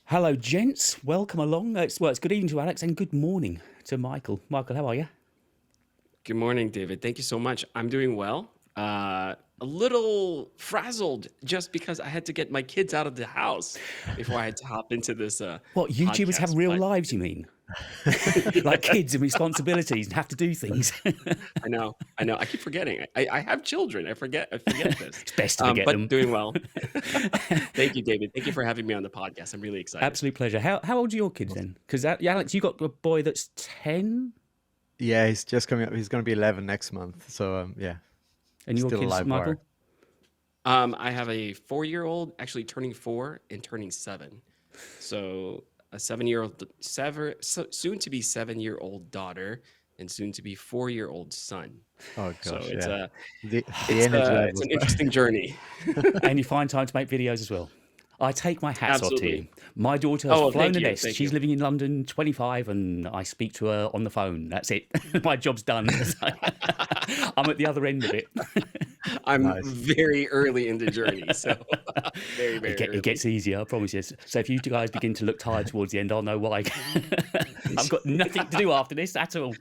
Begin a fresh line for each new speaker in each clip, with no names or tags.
Hello, gents. Welcome along. It's good evening to Alex and good morning to Michael. Michael, how are you?
Good morning, David. Thank you so much. I'm doing well. A little frazzled just because I had to get my kids out of the house before I had to hop into this
What, YouTubers have
podcast.
real
But
lives, you mean? Like
yeah,
kids and responsibilities and have to do things.
I know. I keep forgetting. I have children. I forget this.
It's best to forget
But
them.
doing well. Thank you, David. Thank you for having me on the podcast. I'm really excited.
Absolute pleasure. How old are your kids then? Because, Alex, you got a boy that's 10
Yeah, he's just coming up. He's going to be 11 next month. So, yeah,
and your
still a
kids,
live wire.
Michael?
I have a 4-year-old actually turning 4 and turning 7. So a 7-year-old, soon to be 7-year-old daughter, and soon to be 4-year-old son.
Oh
So
gosh,
it's
yeah.
a
The
it's
energy
it's
levels.
an interesting journey.
And you find time to make videos as well. I take my hats off to you.
Absolutely.
My daughter has
Oh,
flown
thank
the
you,
nest.
thank
She's
you.
living in London, 25, and I speak to her on the phone. That's it. My job's done. I'm at the other end of it.
I'm
Nice.
very early in the journey, so very, very
It
early.
gets easier, I promise you. So if you guys begin to look tired towards the end, I'll know why. I've got nothing to do after this at all.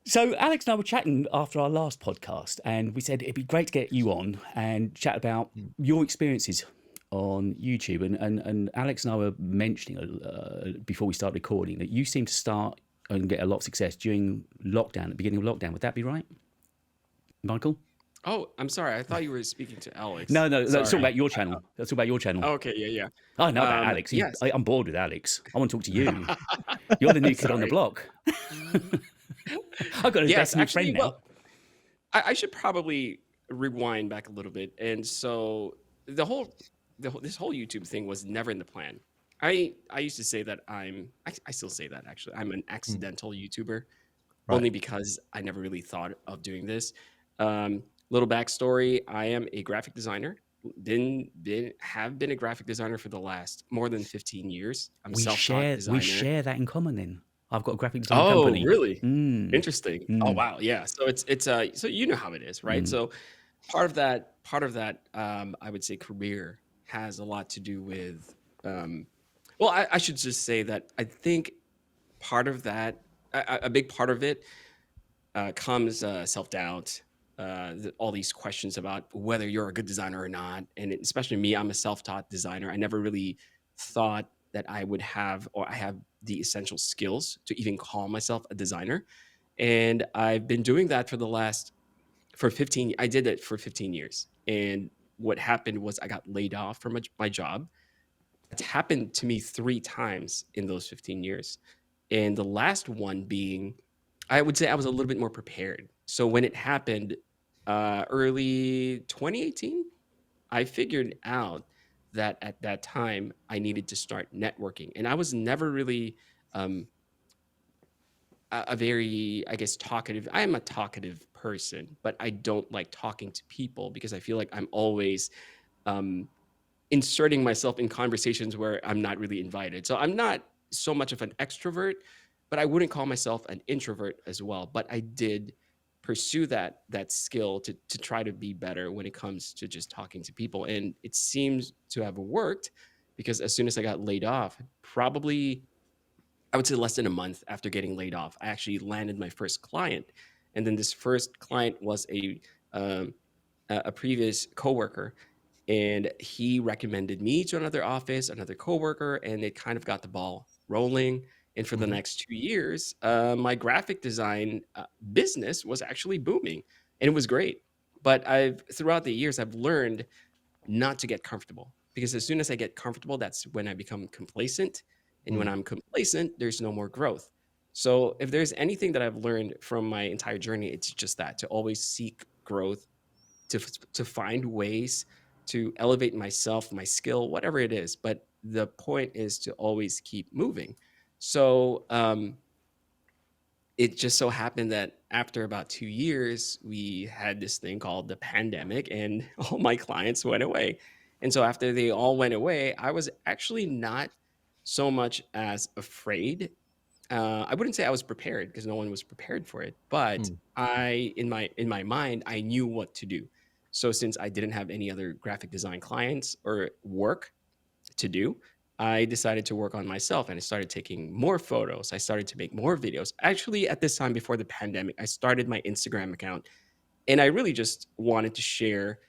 So Alex and I were chatting after our last podcast, and we said it'd be great to get you on and chat about your experiences on YouTube. And Alex and I were mentioning before we started recording that you seem to start and get a lot of success during lockdown, at the beginning of lockdown. Would that be right, Michael?
Oh, I'm sorry. I thought you were speaking to Alex.
No, let's talk
Sorry.
about your channel. Let's talk about your channel.
Okay, yeah,
I know about
yeah.
Alex.
Yes.
I'm bored with Alex. I want to talk to you. You're the new kid on the
Sorry.
block. I've got a
Yes,
best new
actually,
friend now.
well, I should probably rewind back a little bit. And so this whole YouTube thing was never in the plan. I used to say that I still say that actually. I'm an
Mm,
accidental YouTuber
right.
only because I never really thought of doing this. Little backstory, I am a graphic designer. Have been a graphic designer for the last more than 15 years. I'm a
We
self-taught
we
designer.
share that in common then. I've got a graphic design
Oh,
company.
really?
Mm,
Interesting. Oh,
mm,
wow. Yeah. So so you know how it is, right?
mm.
So part of that, I would say career has a lot to do with, well, I should just say that I think part of that, a big part of it, comes self-doubt, all these questions about whether you're a good designer or not. And especially me, I'm a self-taught designer. I never really thought that I would have or I have the essential skills to even call myself a designer. And I've been doing that for 15. I did it for 15 years. And what happened was I got laid off from my job. It's happened to me 3 times in those 15 years. And the last one being, I would say I was a little bit more prepared. So when it happened, early 2018, I figured out that at that time I needed to start networking. And I was never really um, a very, I guess, talkative. I am a talkative person, but I don't like talking to people because I feel like I'm always um, inserting myself in conversations where I'm not really invited. So I'm not so much of an extrovert, but I wouldn't call myself an introvert as well. But I did pursue that skill to try to be better when it comes to just talking to people. And it seems to have worked because as soon as I got laid off, probably I would say less than a month after getting laid off, I actually landed my first client. And then this first client was um, a previous coworker, and he recommended me to another office, another coworker, and it kind of got the ball rolling. And for the
Hmm.
next 2 years, my graphic design business was actually booming, and it was great. But I've throughout the years, I've learned not to get comfortable because as soon as I get comfortable, that's when I become complacent. And when
Mm,
I'm complacent, there's no more growth. So if there's anything that I've learned from my entire journey, it's just that to always seek growth, to find ways to elevate myself, my skill, whatever it is. But the point is to always keep moving. So it just so happened that after about 2 years, we had this thing called the pandemic, and all my clients went away. And so after they all went away, I was actually not so much as afraid. I wouldn't say I was prepared because no one was prepared for it, but
mm,
in my mind, I knew what to do. So since I didn't have any other graphic design clients or work to do, I decided to work on myself and I started taking more photos. I started to make more videos. Actually, at this time before the pandemic, I started my Instagram account and I really just wanted to share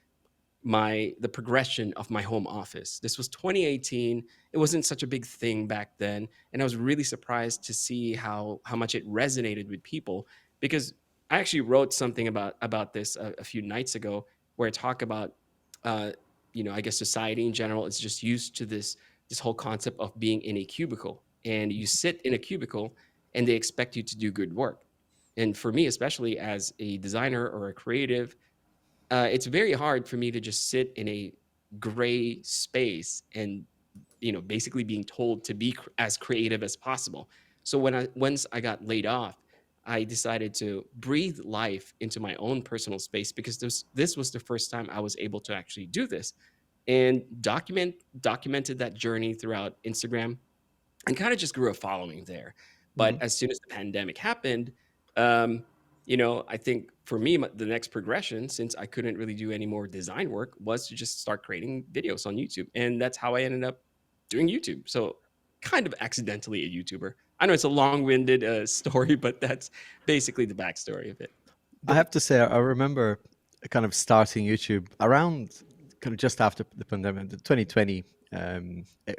the progression of my home office. This was 2018. It wasn't such a big thing back then, and I was really surprised to see how much it resonated with people because I actually wrote something about this a few nights ago where I talk about uh, I guess society in general is just used to this whole concept of being in a cubicle, and you sit in a cubicle and they expect you to do good work. And for me, especially as a designer or a creative, it's very hard for me to just sit in a gray space and basically being told to be as creative as possible. So once I got laid off, I decided to breathe life into my own personal space because this was the first time I was able to actually do this and documented that journey throughout Instagram and kind of just grew a following there. But
Mhm.
as soon as the pandemic happened, um, I think for me, the next progression, since I couldn't really do any more design work, was to just start creating videos on YouTube. And that's how I ended up doing YouTube. So, kind of accidentally a YouTuber. I know it's a long winded story, but that's basically the backstory of it.
I
But
have to say, I remember kind of starting YouTube around kind of just after the pandemic, the 2020,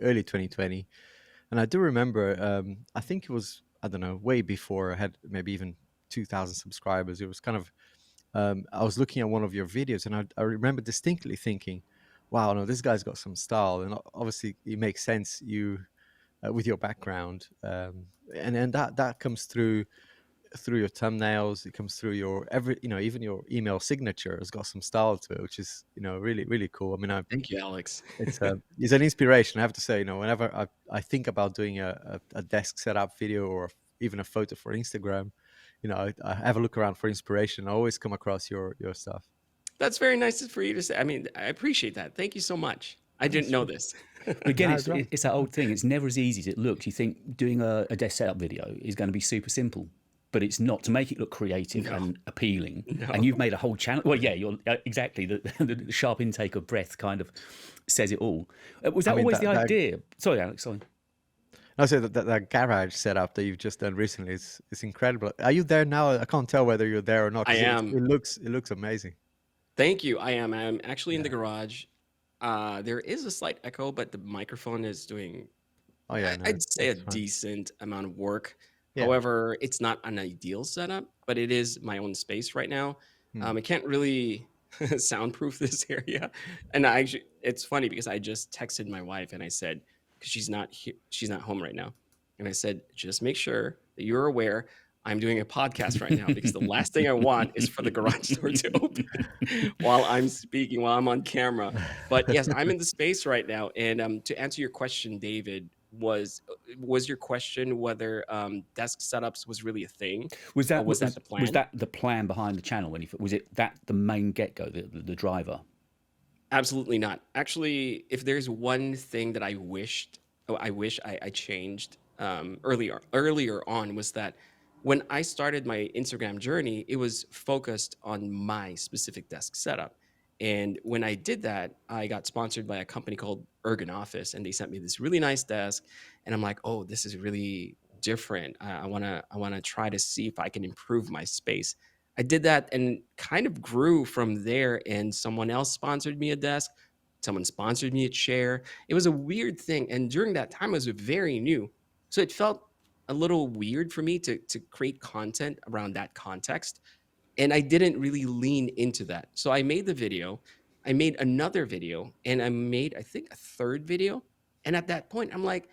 early 2020. And I do remember, I think it was, I don't know, way before I had maybe even 2,000 subscribers. It was kind of, I was looking at one of your videos and I remember distinctly thinking, wow, no, this guy's got some style. And obviously it makes sense with your background. And that comes through your thumbnails. It comes through your even your email signature has got some style to it, which is really really cool. I mean,
Thank you, Alex.
it's an inspiration. I have to say, whenever I think about doing a desk setup video or even a photo for Instagram, I have a look around for inspiration. I always come across your stuff.
That's very nice for you to say. I mean, I appreciate that. Thank you so much. I didn't
That's
know
right.
this.
But again,
No,
it's
it's right.
it's that old thing. It's never as easy as it looks. You think doing a desk setup video is going to be super simple, but it's not. To make it look creative
No,
and appealing, and
no.
you've made a whole channel. Well, yeah, you're exactly the sharp intake of breath kind of says it all. Was
I
that
mean
always the
that
idea? Sorry, Alex. Sorry.
I say that garage setup that you've just done recently is incredible. Are you there now? I can't tell whether you're there or not
I
because
am.
it looks amazing.
Thank you. I am. I am actually in the
Yeah.
garage. There is a slight echo, but the microphone is doing,
Oh yeah, no,
I'd say, a
it's fine.
decent amount of work.
Yeah.
However, it's not an ideal setup, but it is my own space right now.
Hmm.
I can't really soundproof this area, and it's funny because I just texted my wife and I said, because she's not home right now, and I said, just make sure that you're aware I'm doing a podcast right now because the last thing I want is for the garage door to open while I'm speaking, while I'm on camera. But yes, I'm in the space right now. And to answer your question, David, was your question whether desk setups was really a thing,
Was
or
that
was that
was
the
was
plan?
that the plan behind the channel? When you was it that the main get go, the driver?
Absolutely not. Actually, if there's one thing that I wish I changed earlier on was that when I started my Instagram journey, it was focused on my specific desk setup. And when I did that, I got sponsored by a company called Ergon Office, and they sent me this really nice desk. And I'm like, oh, this is really different. I wanna try to see if I can improve my space. I did that and kind of grew from there. And someone else sponsored me a desk. Someone sponsored me a chair. It was a weird thing. And during that time, I was very new. So it felt a little weird for me to create content around that context. And I didn't really lean into that. So I made the video. I made another video and I made, I think, a third video. And at that point, I'm like,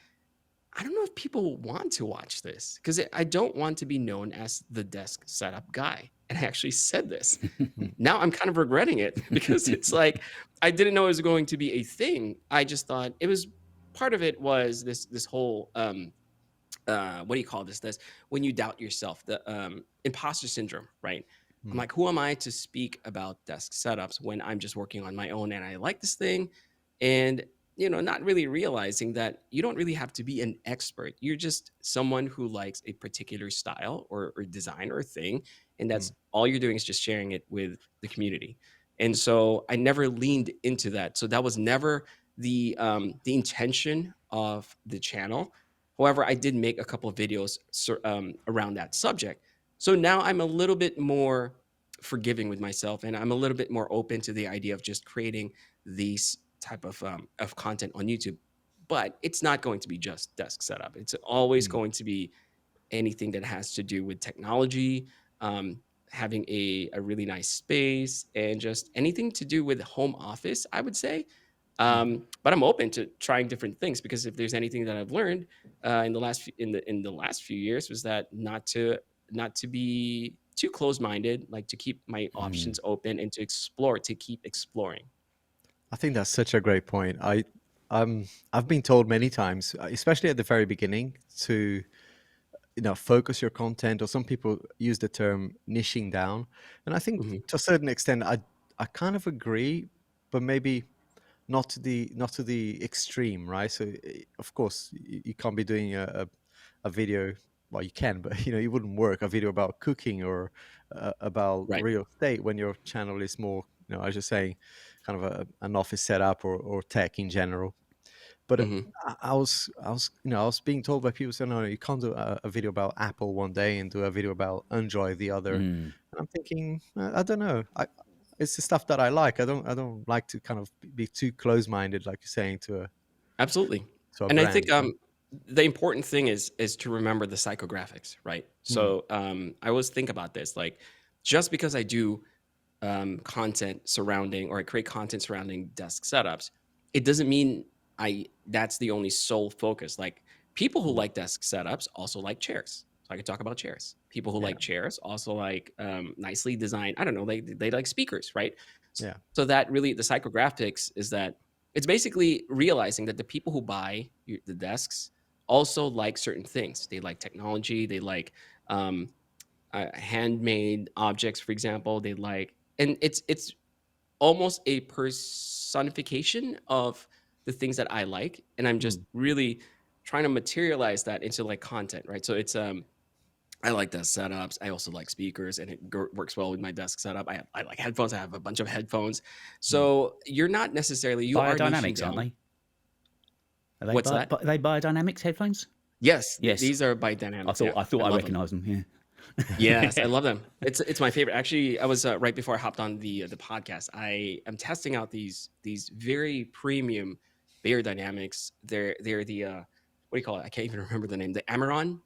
I don't know if people want to watch this because I don't want to be known as the desk setup guy. And I actually said this.
Hmm.
Now I'm kind of regretting it because it's like I didn't know it was going to be a thing. I just thought it was part of it was this whole what do you call this when you doubt yourself, the imposter syndrome, right? I'm
Hmm.
like, who am I to speak about desk setups when I'm just working on my own and I like this thing? And not really realizing that you don't really have to be an expert. You're just someone who likes a particular style or design or thing. And
Hmm.
that's all you're doing is just sharing it with the community. And so I never leaned into that. So that was never the intention of the channel. However, I did make a couple of videos around that subject. So now I'm a little bit more forgiving with myself, and I'm a little bit more open to the idea of just creating these type of content on YouTube. But it's not going to be just desk setup. It's always
Mm.
going to be anything that has to do with technology, um, having a really nice space, and just anything to do with home office, I would say.
Mhm.
But I'm open to trying different things, because if there's anything that I've learned in the last few years, was that not to be too closed-minded, like to keep my
Mm.
options open and to keep exploring.
I think that's such a great point. I've been told many times, especially at the very beginning, to focus your content, or some people use the term niching down. And I think
Mhm.
to a certain extent, I kind of agree, but maybe not to the extreme, right? So of course you can't be doing a video. Well, you can, but it wouldn't work. A video about cooking or about
Right.
real estate when your channel is more, as you're saying, kind of an office setup or tech in general. But
Mhm.
I was being told by people saying, no, you can't do a video about Apple one day and do a video about Android the other.
Mm.
And I'm thinking, I don't know. It's the stuff that I like. I don't like to kind of be too close-minded, like you're saying,
Absolutely.
to a
And I think
brand.
the important thing is to remember the psychographics, right?
Mm,
So I always think about this, like, just because I do content surrounding, or I create content surrounding desk setups, it doesn't mean I that's the only sole focus. Like, people who
mm,
like desk setups also like chairs. So I could talk about chairs. People who
yeah,
like chairs also like nicely designed. I don't know. They like speakers, right?
yeah,
So that really, the psychographics is that it's basically realizing that the people who buy the desks also like certain things. They like technology. They like um, handmade objects, for example. They like, and it's almost a personification of the things that I like, and I'm just
mm,
really trying to materialize that into like content, right? So it's I like desk setups. I also like speakers, and it works well with my desk setup. I like headphones. I have a bunch of headphones.
mm.
So you are niching
Biodynamics, aren't
down.
they?
What's that?
Are they biodynamics headphones?
Yes,
Yes.
these are by Dynamics. Yeah,
I thought
I
I
love them.
recognised them.
Yes, I
Yeah.
love them. It's my favorite. Actually, I was right before I hopped on the podcast. I am testing out these very premium Bayer Dynamics. They're the what do you call it? I can't even remember the name. The Amaron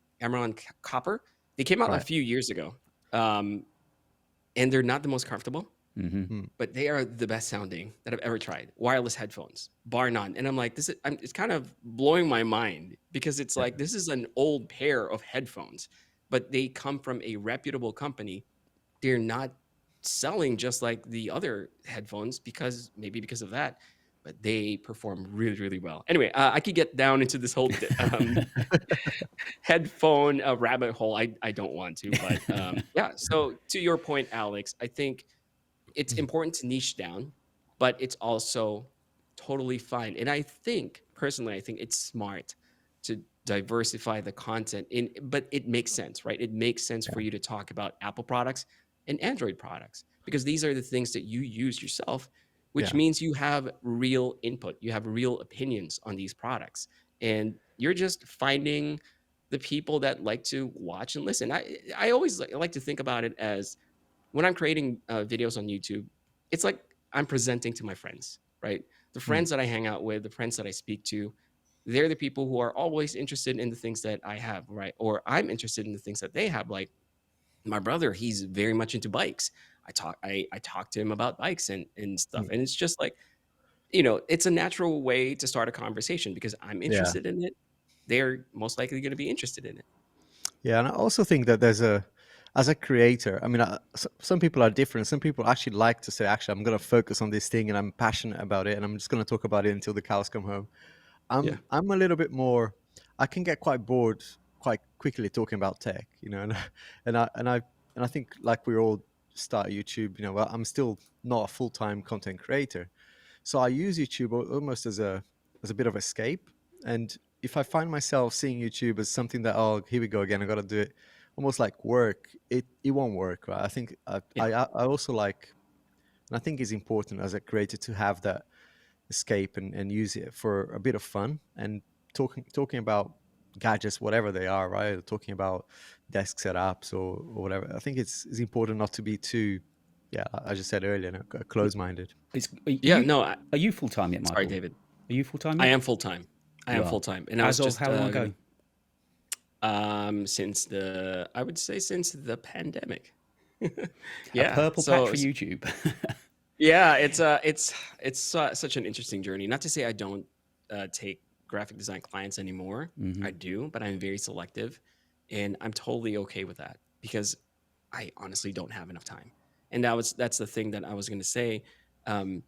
Copper. They came out a
Right.
few years ago, um, and they're not the most comfortable,
Hmm.
Mm,
but they are the best sounding that I've ever tried. Wireless headphones, bar none. And I'm like, it's kind of blowing my mind, because it's
yeah.
like, this is an old pair of headphones, but they come from a reputable company. They're not selling just like the other headphones, because of that, but they perform really, really well. Anyway, I could get down into this whole headphone rabbit hole. I don't want to, but yeah. So to your point, Alex, I think it's important to niche down, but it's also totally fine. And I think, personally, I think it's smart to diversify the content but it makes sense, right? It makes sense
Yeah.
for you to talk about Apple products and Android products, because these are the things that you use yourself, which
Yeah.
means you have real input, you have real opinions on these products, and you're just finding the people that like to watch and listen. I always like to think about it as, when I'm creating videos on YouTube, it's like I'm presenting to my friends, right? The
Mm,
friends that I hang out with, the friends that I speak to, they're the people who are always interested in the things that I have, right? Or I'm interested in the things that they have. Like my brother, he's very much into bikes. I talk to him about bikes and stuff.
mm.
And it's just like, it's a natural way to start a conversation, because I'm
Yeah.
interested in it. They're most likely going to be interested in it.
Yeah, and I also think that as a creator, I mean, some people are different. Some people actually like to say, actually, I'm going to focus on this thing and I'm passionate about it and I'm just going to talk about it until the cows come home.
Yeah.
I'm a little bit more. I can get quite bored quite quickly talking about tech, and and I and I and I think like we all start YouTube, well, I'm still not a full-time content creator, so I use YouTube almost as a bit of escape. And if I find myself seeing YouTube as something that, oh, here we go again, I got to do it, almost like work, it won't work, right? I think I
Yeah.
I also like, and I think it's important as a creator to have that escape and use it for a bit of fun and talking about gadgets, whatever they are, right? Talking about desk setups or whatever. I think it's important not to be too, yeah, as you said earlier, close-minded.
Yeah, no,
Are you full time yet,
sorry,
Michael?
David.
Are you full time
I
yet?
am full time. I
You
am
are.
full time, and I was
As of
just
how long
gonna
ago?
since I would say since the pandemic.
A
Yeah.
purple patch for YouTube.
Yeah, it's such an interesting journey. Not to say I don't take graphic design clients anymore. I do, but I'm very selective, and I'm totally okay with that because I honestly don't have enough time. And that's the thing that I was going to say. Um,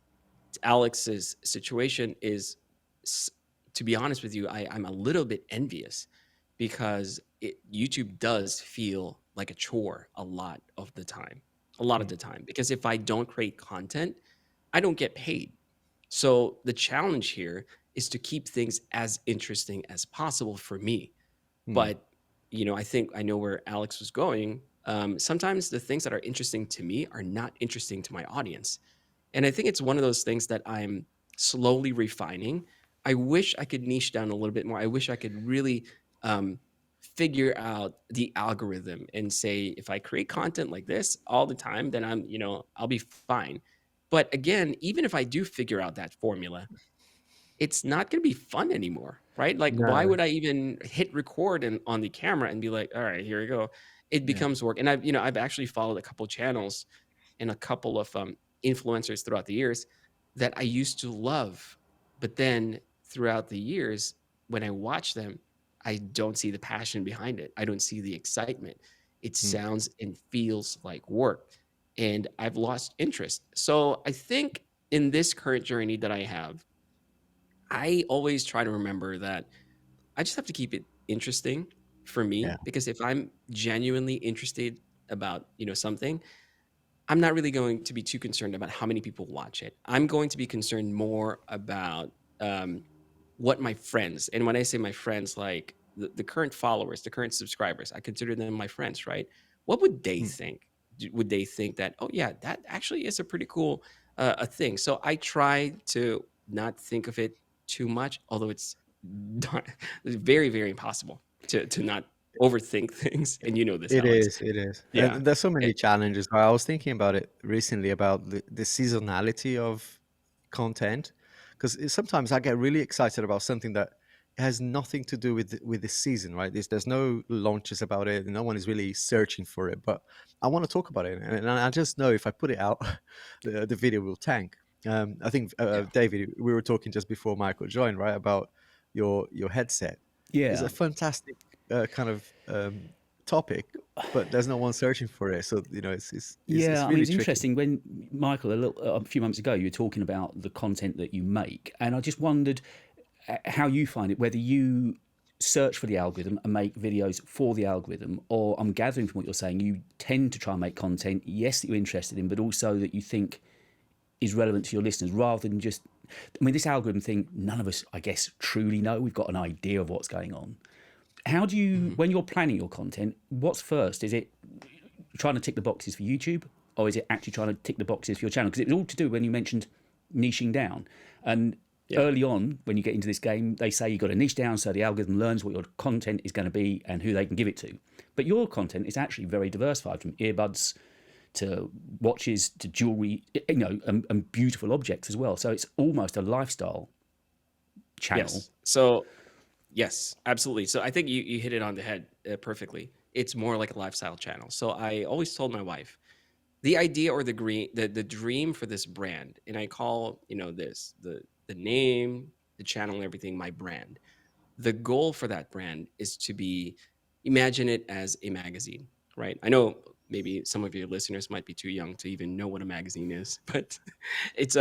Alex's situation is, s- to be honest with you, I'm a little bit envious because YouTube does feel like a chore a lot of the time. A lot of the time. Because if I don't create content, I don't get paid. So the challenge here is to keep things as interesting as possible for me.
Hmm.
But, I think I know where Alex was going. Sometimes the things that are interesting to me are not interesting to my audience. And I think it's one of those things that I'm slowly refining. I wish I could niche down a little bit more. I wish I could really um, figure out the algorithm and say, if I create content like this all the time, then I'll be fine. But again, even if I do figure out that formula, it's not going to be fun anymore, right? Like, why
No,
would I even hit record on the camera and be like, all right, here we go? It
yeah.
becomes work. And I've actually followed a couple channels and a couple of influencers throughout the years that I used to love. But then throughout the years, when I watch them, I don't see the passion behind it. I don't see the excitement. It
Hmm.
sounds and feels like work. And I've lost interest. So I think in this current journey that I have, I always try to remember that I just have to keep it interesting for
Yeah.
me because if I'm genuinely interested about, something, I'm not really going to be too concerned about how many people watch it. I'm going to be concerned more about um, what my friends, and when I say my friends, like the current followers, the current subscribers, I consider them my friends, right? What would they
Hmm.
think? Would they think that, oh yeah, that actually is a pretty cool a thing? So I try to not think of it too much, although it's not, it's very, very impossible to not overthink things. And you know this,
It
Alex.
is, it is.
Yeah.
And there's so
Eh,
many challenges. I was thinking about it recently about the seasonality of content because sometimes I get really excited about something that has nothing to do with the season, right? There's no launches about it, no one is really searching for it, but I want to talk about it, and I just know if I put it out, the video will tank. I think
yeah.
David, we were talking just before Michael joined, right, about your headset. It's
Yeah.
a fantastic kind of topic, but there's no one searching for it. So it's
Yeah, I mean,
really
it's
tricky.
interesting when Michael, a few months ago, you were talking about the content that you make, and I just wondered how you find it, whether you search for the algorithm and make videos for the algorithm, or I'm gathering from what you're saying, you tend to try and make content, yes, that you're interested in, but also that you think is relevant to your listeners rather than just, I mean, this algorithm thing, none of us, I guess, truly know. We've got an idea of what's going on. How do you,
Mhm.
when you're planning your content, what's first? Is it trying to tick the boxes for YouTube, or is it actually trying to tick the boxes for your channel? Because it was all to do when you mentioned niching down. And
Yeah.
early on, when you get into this game, they say you've got to niche down so the algorithm learns what your content is going to be and who they can give it to. But your content is actually very diversified, from earbuds to watches to jewelry, and beautiful objects as well. So it's almost a lifestyle channel.
Yes. So yes, absolutely. So I think you hit it on the head perfectly. It's more like a lifestyle channel. So I always told my wife the idea or the dream for this brand, and I call this the name, the channel, and everything my brand. The goal for that brand is to be, imagine it as a magazine, right? I know maybe some of your listeners might be too young to even know what a magazine is, but it's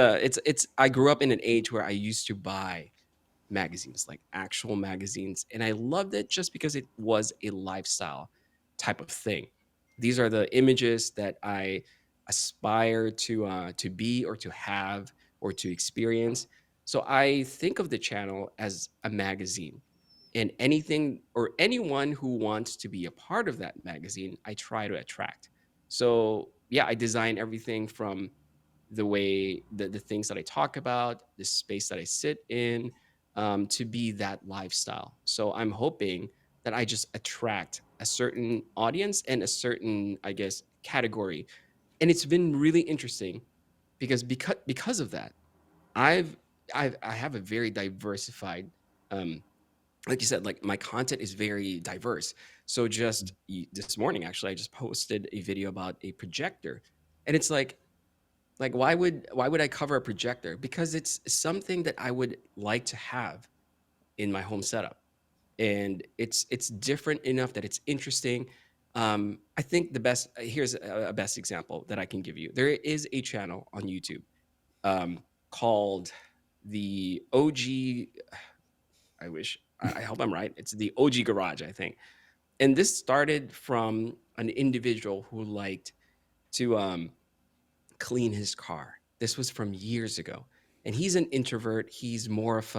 I grew up in an age where I used to buy magazines, like actual magazines. And I loved it just because it was a lifestyle type of thing. These are the images that I aspire to be or to have or to experience. So I think of the channel as a magazine. And anything or anyone who wants to be a part of that magazine, I try to attract. So yeah, I design everything from the way the things that I talk about, the space that I sit in, to be that lifestyle. So I'm hoping that I just attract a certain audience and a certain, I guess, category. And it's been really interesting because of that, I've I have a very diversified, um, like you said, like my content is very diverse. So just this morning, actually, I just posted a video about a projector, and it's like why would I cover a projector? Because it's something that I would like to have in my home setup, and it's different enough that it's interesting. I think the best here's a best example that I can give you. There is a channel on YouTube, um, called the OG. I wish I hope I'm right. It's the OG Garage, I think. And this started from an individual who liked to clean his car. This was from years ago. And he's an introvert. He's more of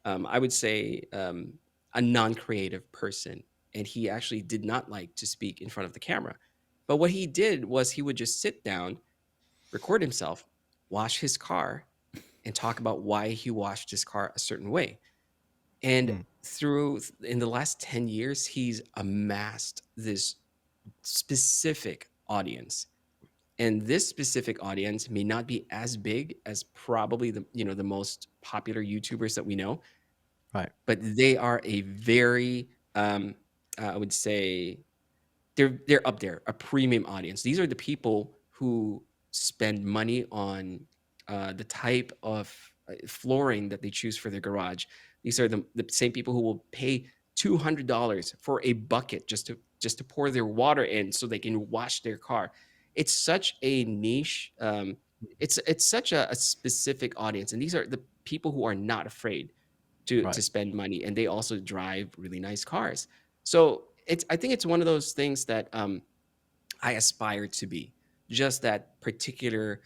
I would say, a non creative person. And he actually did not like to speak in front of the camera. But what he did was he would just sit down, record himself, wash his car, and talk about why he washed his car a certain way. And
Mm.
through in the last 10 years, he's amassed this specific audience. And this specific audience may not be as big as probably the most popular YouTubers that we know,
Right.
but they are a very, I would say, they're up there, a premium audience. These are the people who spend money on the type of flooring that they choose for their garage. These are the same people who will pay $200 for a bucket just to pour their water in so they can wash their car. It's such a niche. It's such a specific audience, and these are the people who are not afraid to
Right.
spend money, and they also drive really nice cars. So I think it's one of those things that I aspire to be, just that particular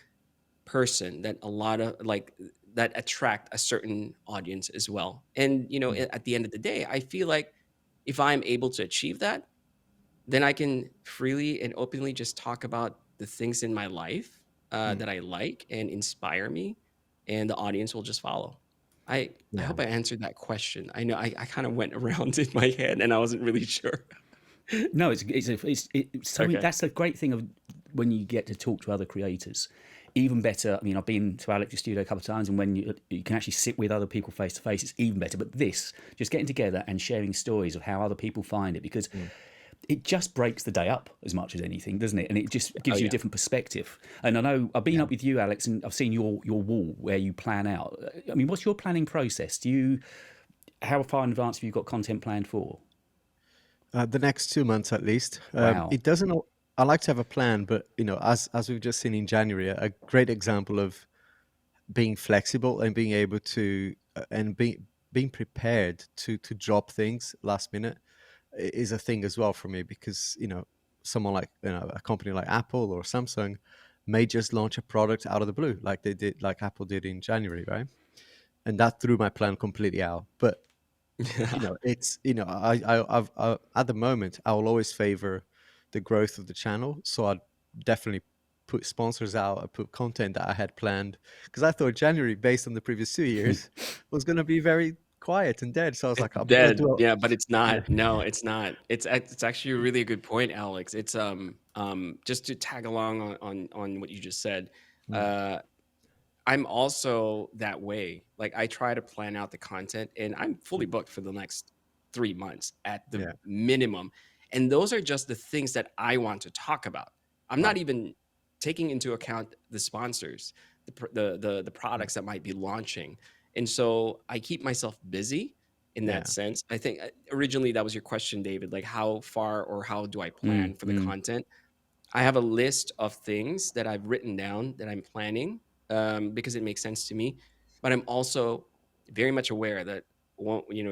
person that a lot of like that attract a certain audience as well. And
Mm.
at the end of the day, I feel like if I'm able to achieve that, then I can freely and openly just talk about the things in my life
Mm.
that I like and inspire me, and the audience will just follow. I
Yeah.
hope I answered that question. I know I kind of went around in my head and I wasn't really sure.
No, it's something
Okay.
that's the great thing of when you get to talk to other creators. Even better. I mean, I've been to Alex's studio a couple of times, and when you can actually sit with other people face to face, it's even better. But this, just getting together and sharing stories of how other people find it, because
Mm.
it just breaks the day up as much as anything, doesn't it? And it just
Oh
gives you a
yeah.
different perspective. And I know I've been
Yeah.
up with you, Alex, and I've seen your wall where you plan out. I mean, what's your planning process? How far in advance have you got content planned for?
The next 2 months at least.
Wow.
It doesn't. I like to have a plan, but as we've just seen in January, a great example of being flexible and being able to and being prepared to drop things last minute is a thing as well for me, because someone like a company like Apple or Samsung may just launch a product out of the blue, like Apple did in January, right? And that threw my plan completely out. But it's at the moment I will always favor the growth of the channel, so I'd definitely put sponsors out. I put content that I had planned, because I thought January, based on the previous 2 years, was going to be very quiet and dead. So I was
It's
like, I'm gonna
dead.
do
Yeah, but it's
it.
not. No, it's not. It's actually a really good point, Alex. It's just to tag along on what you just said.
Mm.
Uh I'm also that way. Like I try to plan out the content, and I'm fully booked for the next 3 months at the
Yeah.
minimum. And those are just the things that I want to talk about. I'm not
Right.
even taking into account the sponsors, the
Mm.
products that might be launching. And so I keep myself busy in that
Yeah.
sense. I think originally that was your question, David, like how far or how do I plan
Mm,
for the
mm.
content? I have a list of things that I've written down that I'm planning, because it makes sense to me. But I'm also very much aware that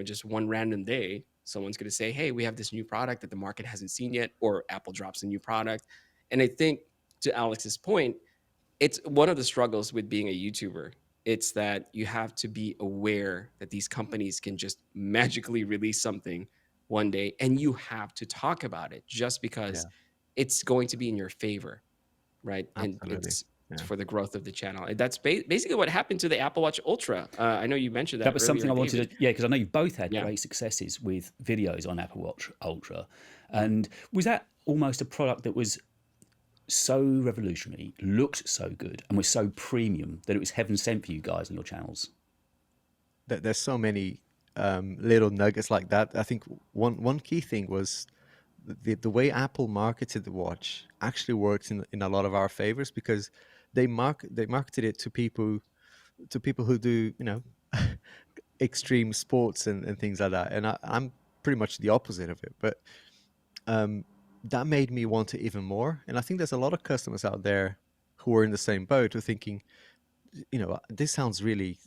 just one random day, someone's going to say, "Hey, we have this new product that the market hasn't seen yet," or Apple drops a new product. And I think, to Alex's point, it's one of the struggles with being a YouTuber. It's that you have to be aware that these companies can just magically release something one day, and you have to talk about it just because
Yeah.
it's going to be in your favor, right? And
Absolutely. Yeah.
for the growth of the channel. And that's basically what happened to the Apple Watch Ultra. I know you mentioned
That
that
was
earlier,
something I
David.
wanted to, yeah, because I know you've both had
Yeah.
great successes with videos on Apple Watch Ultra. And was that almost a product that was so revolutionary, looked so good, and was so premium that it was heaven sent for you guys on your channels?
There's so many little nuggets like that. I think one key thing was the way Apple marketed the watch actually worked in a lot of our favors, because they marketed it to people who do, extreme sports and things like that. And I'm pretty much the opposite of it. But that made me want it even more. And I think there's a lot of customers out there who are in the same boat, who are thinking, this sounds really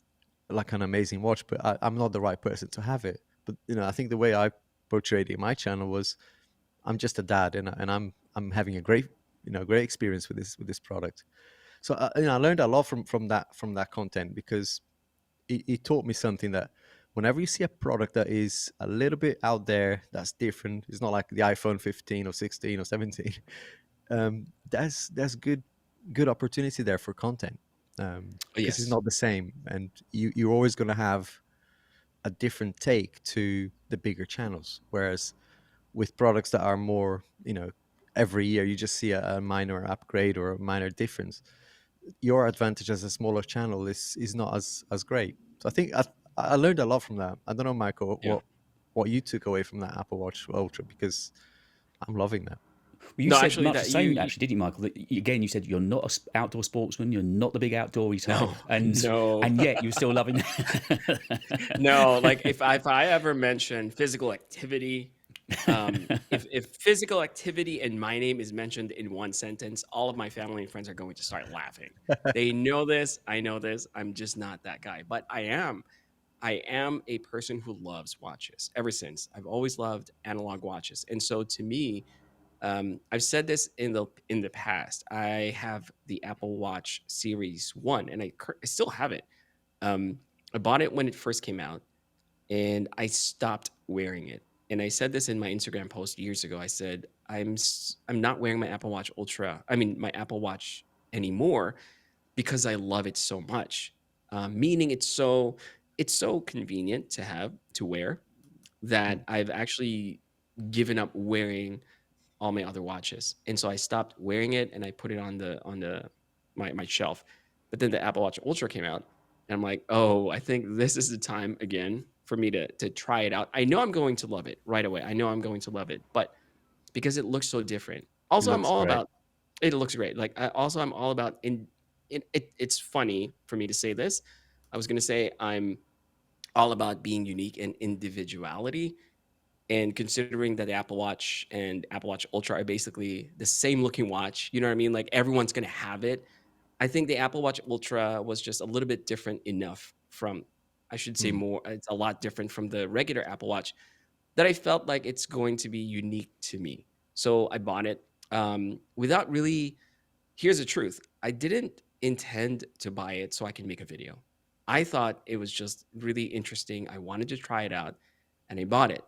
like an amazing watch, but I'm not the right person to have it. But I think the way I portrayed it in my channel was, I'm just a dad, and I'm having a great experience with this product. So I learned a lot from that content, because it taught me something, that whenever you see a product that is a little bit out there, that's different, it's not like the iPhone 15 or 16 or 17. There's good opportunity there for content, because it's
Yes.
not the same, and you're always going to have a different take to the bigger channels. Whereas with products that are more, every year you just see a minor upgrade or a minor difference, your advantage as a smaller channel is not as great. So I think I learned a lot from that. I don't know, Michael,
Yeah.
what you took away from that Apple Watch Ultra, because I'm loving that.
Well, you
No,
said
actually,
much the
that
same, actually, didn't you, Michael? That again, you said you're not an outdoor sportsman, you're not the big outdoorsy type,
no,
and
no,
and yet you're still loving.
no. Like if I ever mention physical activity, if physical activity and my name is mentioned in one sentence, all of my family and friends are going to start laughing. They know this. I know this. I'm just not that guy, but I am a person who loves watches ever since. I've always loved analog watches. And so to me, I've said this in the past. I have the Apple Watch Series 1, and I still have it. I bought it when it first came out, and I stopped wearing it. And I said this in my Instagram post years ago. I said, I'm not wearing my Apple Watch Ultra, I mean my Apple Watch anymore, because I love it so much. Meaning it's so convenient to wear, that I've actually given up wearing all my other watches. And so I stopped wearing it, and I put it on my shelf. But then the Apple Watch Ultra came out, and I'm like, oh, I think this is the time again for me to try it out. I know I'm going to love it right away. I know I'm going to love it, but because it looks so different.
It
Also, I'm
looks
all
great.
about it looks great. Like I'm all about it's funny for me to say this. I was gonna say I'm all about being unique and individuality, and considering that the Apple Watch and Apple Watch Ultra are basically the same looking watch, you know what I mean? Like everyone's gonna have it. I think the Apple Watch Ultra was just a little bit different enough from, I should say
Mm.
more, it's a lot different from the regular Apple Watch, that I felt like it's going to be unique to me. So I bought it without really, here's the truth. I didn't intend to buy it so I can make a video. I thought it was just really interesting. I wanted to try it out, and I bought it.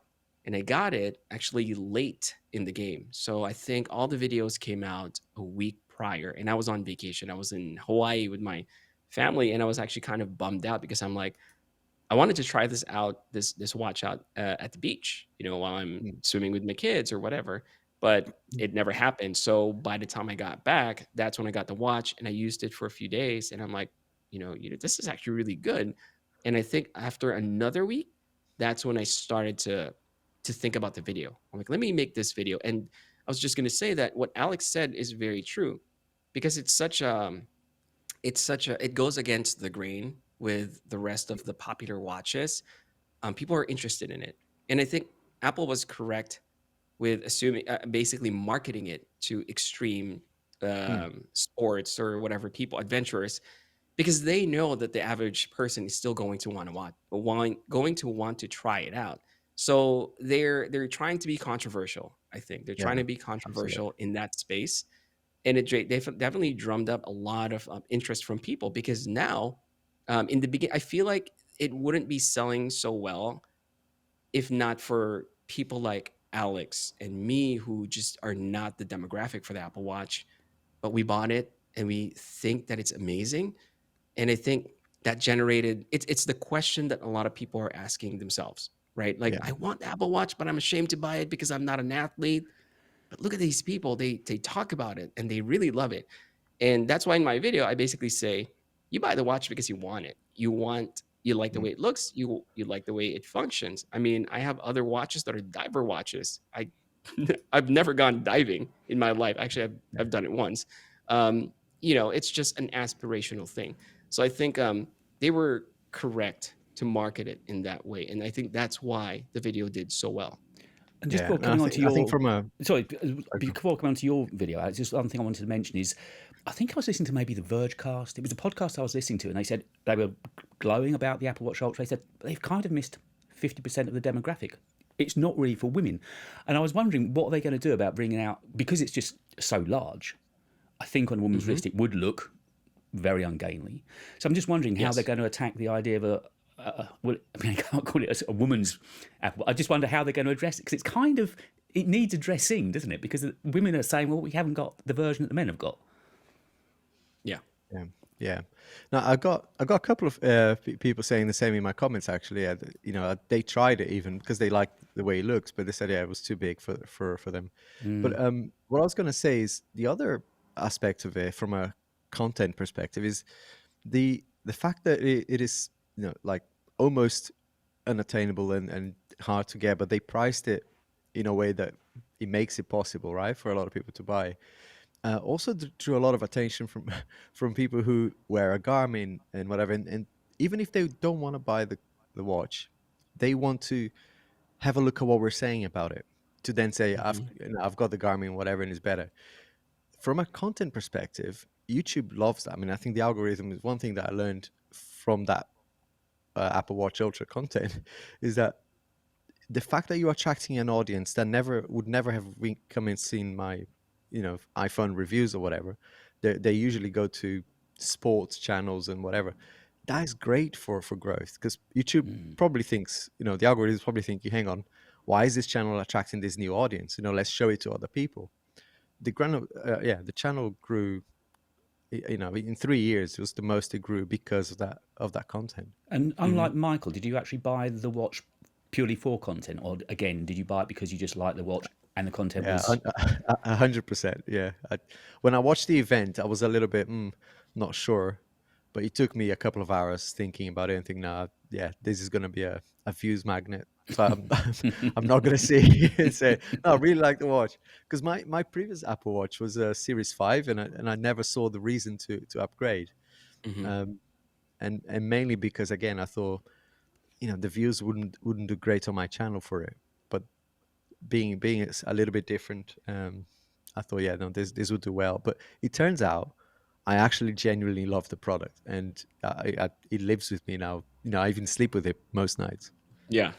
And I got it actually late in the game. So I think all the videos came out a week prior, and I was on vacation. I was in Hawaii with my family, and I was actually kind of bummed out, because I'm like, I wanted to try this out, this watch out at the beach, while I'm
Mm.
swimming with my kids or whatever. But it never happened. So by the time I got back, that's when I got the watch, and I used it for a few days. And I'm like, this is actually really good. And I think after another week, that's when I started to think about the video. I'm like, let me make this video. And I was just going to say that what Alex said is very true, because it goes against the grain with the rest of the popular watches. People are interested in it, and I think Apple was correct with assuming, basically marketing it to extreme
Mm.
sports or whatever, people, adventurers, because they know that the average person is still going to going to want to try it out. So they're trying to be controversial. I think they're trying
Yeah,
to be
absolutely.
controversial in that space, and they definitely drummed up a lot of interest from people, because now, in the beginning, I feel like it wouldn't be selling so well if not for people like Alex and me, who just are not the demographic for the Apple Watch, but we bought it, and we think that it's amazing. And I think that generated it's the question that a lot of people are asking themselves, right? Like,
Yeah.
I want the Apple Watch, but I'm ashamed to buy it because I'm not an athlete. But look at these people, they talk about it and they really love it. And that's why in my video I basically say, you buy the watch because you want it. You like the
Mm.
way it looks, you like the way it functions. I mean, I have other watches that are diver watches. I've never gone diving in my life. Actually, I've done it once. Um, it's just an aspirational thing. So I think they were correct to market it in that way, and I think that's why the video did so well.
And just
Yeah.
before
And I
coming on
think
to
I think
your,
from a
sorry,
sorry, go-
before coming on to your video, Alex, just one thing I wanted to mention is, I think I was listening to maybe the Vergecast. It was a podcast I was listening to, and they said they were glowing about the Apple Watch Ultra. They said they've kind of missed 50% of the demographic. It's not really for women. And I was wondering what are they going to do about bringing out, because it's just so large. I think on a woman's
Hmm.
wrist it would look very ungainly. So I'm just wondering how they're
Yes.
going to attack the idea of well, I mean, I can't call it a woman's Apple. I just wonder how they're going to address it, because it's kind of, it needs addressing, doesn't it? Because women are saying, well, we haven't got the version that the men have got.
Yeah.
Yeah, yeah. Now I got a couple of people saying the same in my comments actually. Yeah, they tried it even because they liked the way it looks, but they said yeah, it was too big for them. But what I was gonna say is the other aspect of it from a content perspective is the fact that it is like almost unattainable and hard to get, but they priced it in a way that it makes it possible, right, for a lot of people to buy. Also drew a lot of attention from from people who wear a Garmin and whatever, and even if they don't want to buy the watch, they want to have a look at what we're saying about it to then say
Hmm.
I've got the Garmin whatever and it's better. From a content perspective, YouTube loves that. I mean, I think the algorithm is one thing that I learned from that Apple Watch Ultra content is that the fact that you're attracting an audience that never have come and seen my iPhone reviews or whatever, they usually go to sports channels and whatever. That is great for growth because YouTube probably thinks, the algorithms probably think, hang on, why is this channel attracting this new audience, let's show it to other people. The channel grew, in 3 years it was the most it grew because of that content.
And
Hmm.
unlike Michael, did you actually buy the watch purely for content? Or again, did you buy it because you just liked the watch and the content
Yeah,
was.
100%. Yeah. When I watched the event, I was a little bit not sure, but it took me a couple of hours thinking about it and thinking, nah, yeah, this is going to be a views magnet. So I'm, I'm not going to see and say, no, I really like the watch. Because my previous Apple Watch was a Series 5 and I never saw the reason to upgrade.
Hmm.
Um, and mainly because, again, I thought, the views wouldn't do great on my channel for it. But being a little bit different, I thought, yeah, no, this would do well. But it turns out I actually genuinely love the product, and it lives with me now. I even sleep with it most nights.
Yeah.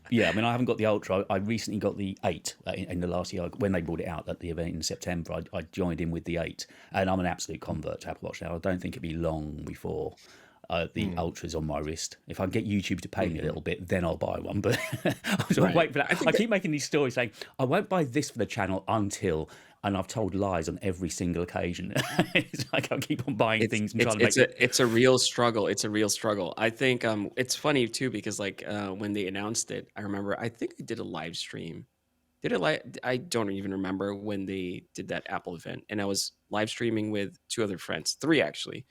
Yeah, I mean, I haven't got the Ultra. I recently got the 8 in the last year when they brought it out at the event in September. I joined in with the 8, and I'm an absolute convert to Apple Watch now. I don't think it'd be long before the
Mm.
Ultra's on my wrist. If I can get YouTube to pay me a
Hmm.
little bit, then I'll buy one. But I'm sort of
Right.
waiting for that.
I think
I
that
keep making these stories saying, I won't buy this for the channel until, and I've told lies on every single occasion. It's like I keep on buying
it's
things and
it's
trying to make
it's
it.
a real struggle. It's a real struggle. I think it's funny too because like when they announced it, I remember I think I did a live stream. Did it like I don't even remember when they did that Apple event, and I was live streaming with two other friends, three actually,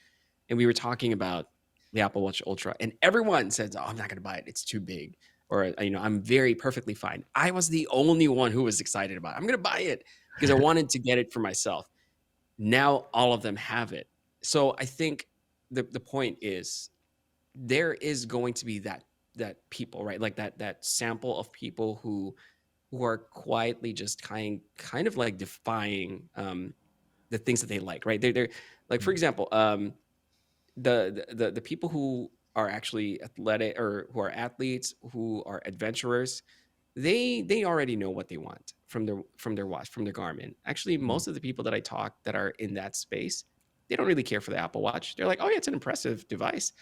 and we were talking about the Apple Watch Ultra, and everyone says, "Oh, I'm not going to buy it; it's too big," or "I'm very perfectly fine." I was the only one who was excited about it. I'm going to buy it because I wanted to get it for myself. Now all of them have it, so I think the point is there is going to be that people, right, like that sample of people who are quietly just kind of like defying the things that they like, right? They're like, for example, the people who are actually athletic or who are athletes, who are adventurers, they already know what they want from their watch, from their Garmin. Actually,
Mm.
most of the people that I talk that are in that space, they don't really care for the Apple Watch. They're like, oh yeah, it's an impressive device,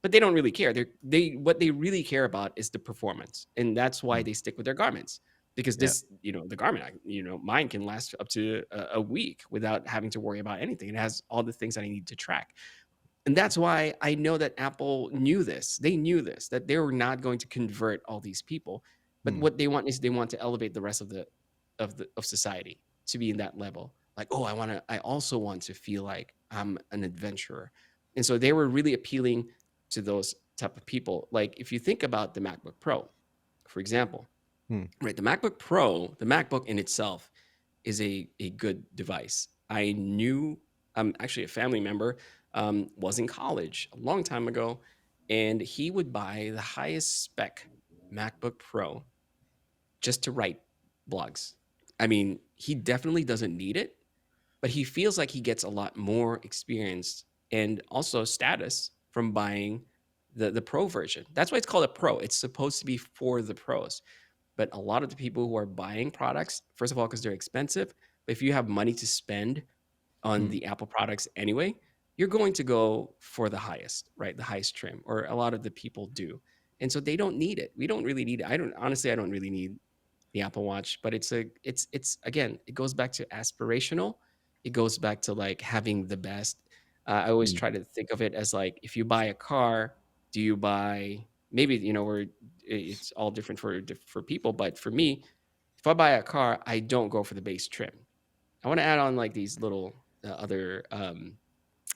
but they don't really care. They what they really care about is the performance, and that's why
Mm.
they stick with their Garments. because
Yeah.
this, the garment, mine can last up to a week without having to worry about anything. It has all the things that I need to track. And that's why I know that Apple knew this. They knew this, that they were not going to convert all these people. But
Mm.
what they want is they want to elevate the rest of society to be in that level. Like, oh, I also want to feel like I'm an adventurer. And so they were really appealing to those type of people. Like if you think about the MacBook Pro, for example,
Mm.
right? The MacBook in itself is a good device. I knew actually a family member was in college a long time ago, and he would buy the highest spec MacBook Pro just to write blogs. I mean, he definitely doesn't need it, but he feels like he gets a lot more experience and also status from buying the pro version. That's why it's called a pro. It's supposed to be for the pros. But a lot of the people who are buying products, first of all, because they're expensive, but if you have money to spend on
Mm.
the Apple products anyway, you're going to go for the highest, right? The highest trim, or a lot of the people do. And so they don't need it. We don't really need it. I don't really need the Apple Watch, but it's again, it goes back to aspirational. It goes back to like having the best. I always
Mm.
try to think of it as like if you buy a car, do you buy maybe where it's all different for people, but for me, if I buy a car, I don't go for the base trim. I want to add on like these little other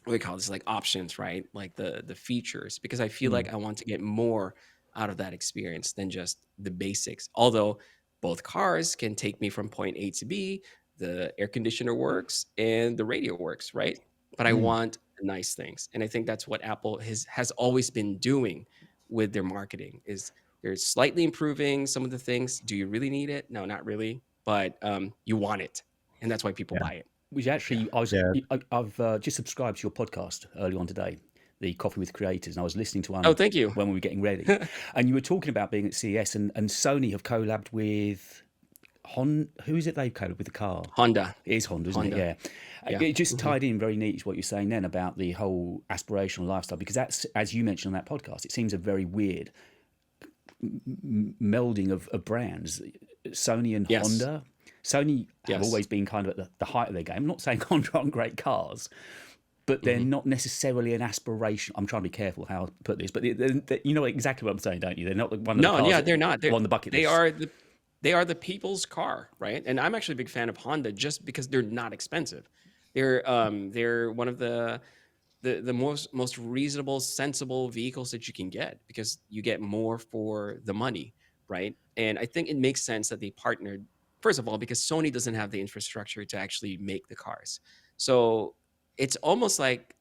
what we call this, like options, right? Like the features, because I feel
Mm.
like I want to get more out of that experience than just the basics. Although both cars can take me from point A to B, the air conditioner works and the radio works, right? But I
Mm.
want the nice things, and I think that's what Apple has always been doing with their marketing. Is they're slightly improving some of the things. Do you really need it? No, not really, but you want it, and that's why people
Yeah.
buy it.
Which
Yeah.
actually,
Yeah.
I've just subscribed to your podcast early on today, the Coffee with Creators, and I was listening to
Oh,
one
thank you.
when we were getting ready, and you were talking about being at CES, and Sony have collabed with Who is it they've collabed with the car?
Honda.
It is Honda, isn't it?
Honda.
Yeah.
Yeah.
It just
Mhm.
tied in very neat to what you're saying then about the whole aspirational lifestyle, because that's, as you mentioned on that podcast, it seems a very weird melding of brands. Sony and
Yes.
Honda. Sony have
Yes.
always been kind of at the height of their game. I'm not saying Honda aren't great cars, but they're
Mhm.
not necessarily an aspiration. I'm trying to be careful how I put this, but you know exactly what I'm saying, don't you? They're not one of the
No,
cars
yeah,
that
they're not.
on the bucket
They
list.
are the people's car, right? And I'm actually a big fan of Honda just because they're not expensive. They're one of the most reasonable, sensible vehicles that you can get because you get more for the money, right? And I think it makes sense that they partnered, first of all, because Sony doesn't have the infrastructure to actually make the cars. So it's almost like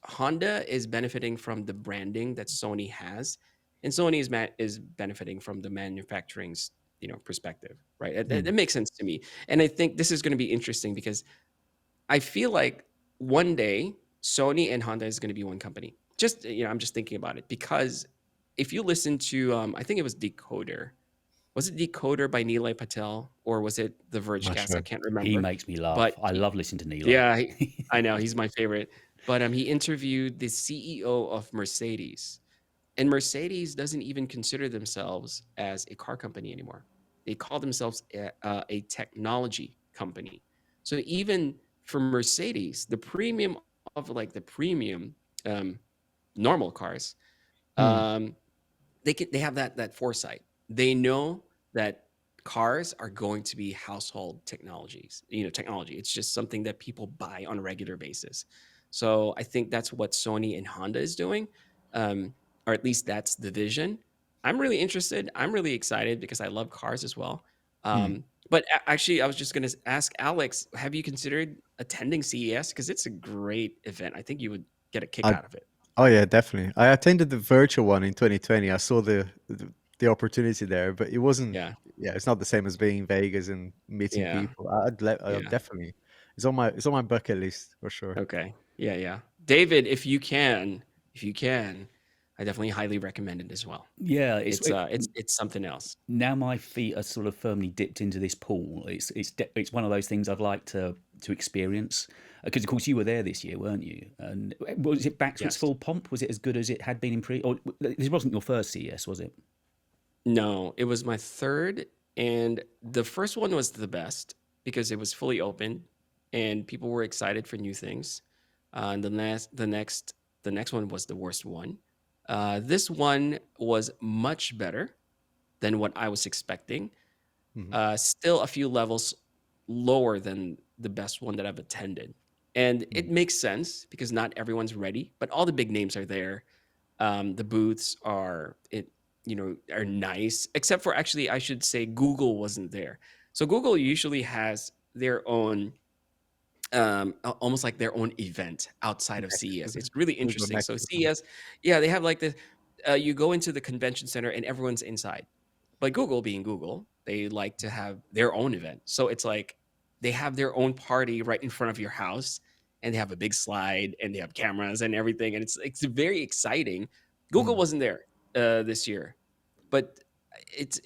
Honda is benefiting from the branding that Sony has, and Sony is benefiting from the manufacturing's perspective, right? That
Mm.
makes sense to me, and I think this is going to be interesting because I feel like one day Sony and Honda is going to be one company. Just I'm just thinking about it because if you listen to, I think it was Decoder. Was it Decoder by Nilay Patel or was it the
Not
Vergecast? I
sure.
can't
He
remember.
makes me laugh.
But
I love listening to Nilay.
yeah, I know he's my favorite. But he interviewed the CEO of Mercedes, and Mercedes doesn't even consider themselves as a car company anymore. They call themselves a technology company. So even for Mercedes, the premium of like the premium um, normal cars,
Mm.
um, they have that foresight. They know that cars are going to be household technologies. Technology. It's just something that people buy on a regular basis. So I think that's what Sony and Honda is doing, um, or at least that's the vision. I'm really interested. I'm really excited because I love cars as well.
Mm.
But actually, I was just going to ask Alex, have you considered attending CES? Because it's a great event. I think you would get a kick
I,
out of it.
oh yeah, definitely. I attended the virtual one in 2020. I saw the opportunity there, but it wasn't.
Yeah.
Yeah, it's not the same as being in Vegas and meeting
Yeah.
people. I'd
Yeah.
definitely. It's on my bucket list for sure.
Okay. Yeah, yeah. David, if you can, I definitely highly recommend it as well.
Yeah,
It's something else.
now my feet are sort of firmly dipped into this pool. It's one of those things I'd like to experience, because of course you were there this year, weren't you? And was it back to its
Yes.
full pomp? Was it as good as it had been in pre? Or this wasn't your first CES, was it?
No, it was my third And the first one was the best because it was fully open and people were excited for new things. And the next one was the worst one. This one was much better than what I was expecting.
Hmm.
Still a few levels lower than the best one that I've attended. And it makes sense because not everyone's ready, but all the big names are there. The booths are nice, except for, actually, I should say Google wasn't there. So Google usually has their own, almost like their own event outside of CES. It's really
Google
interesting.
Next
So
or something.
CES, yeah, they have like you go into the convention center and everyone's inside. But Google, being Google, they like to have their own event. So it's like they have their own party right in front of your house, and they have a big slide and they have cameras and everything, and it's very exciting. Google
Mm,
wasn't there this year, but it's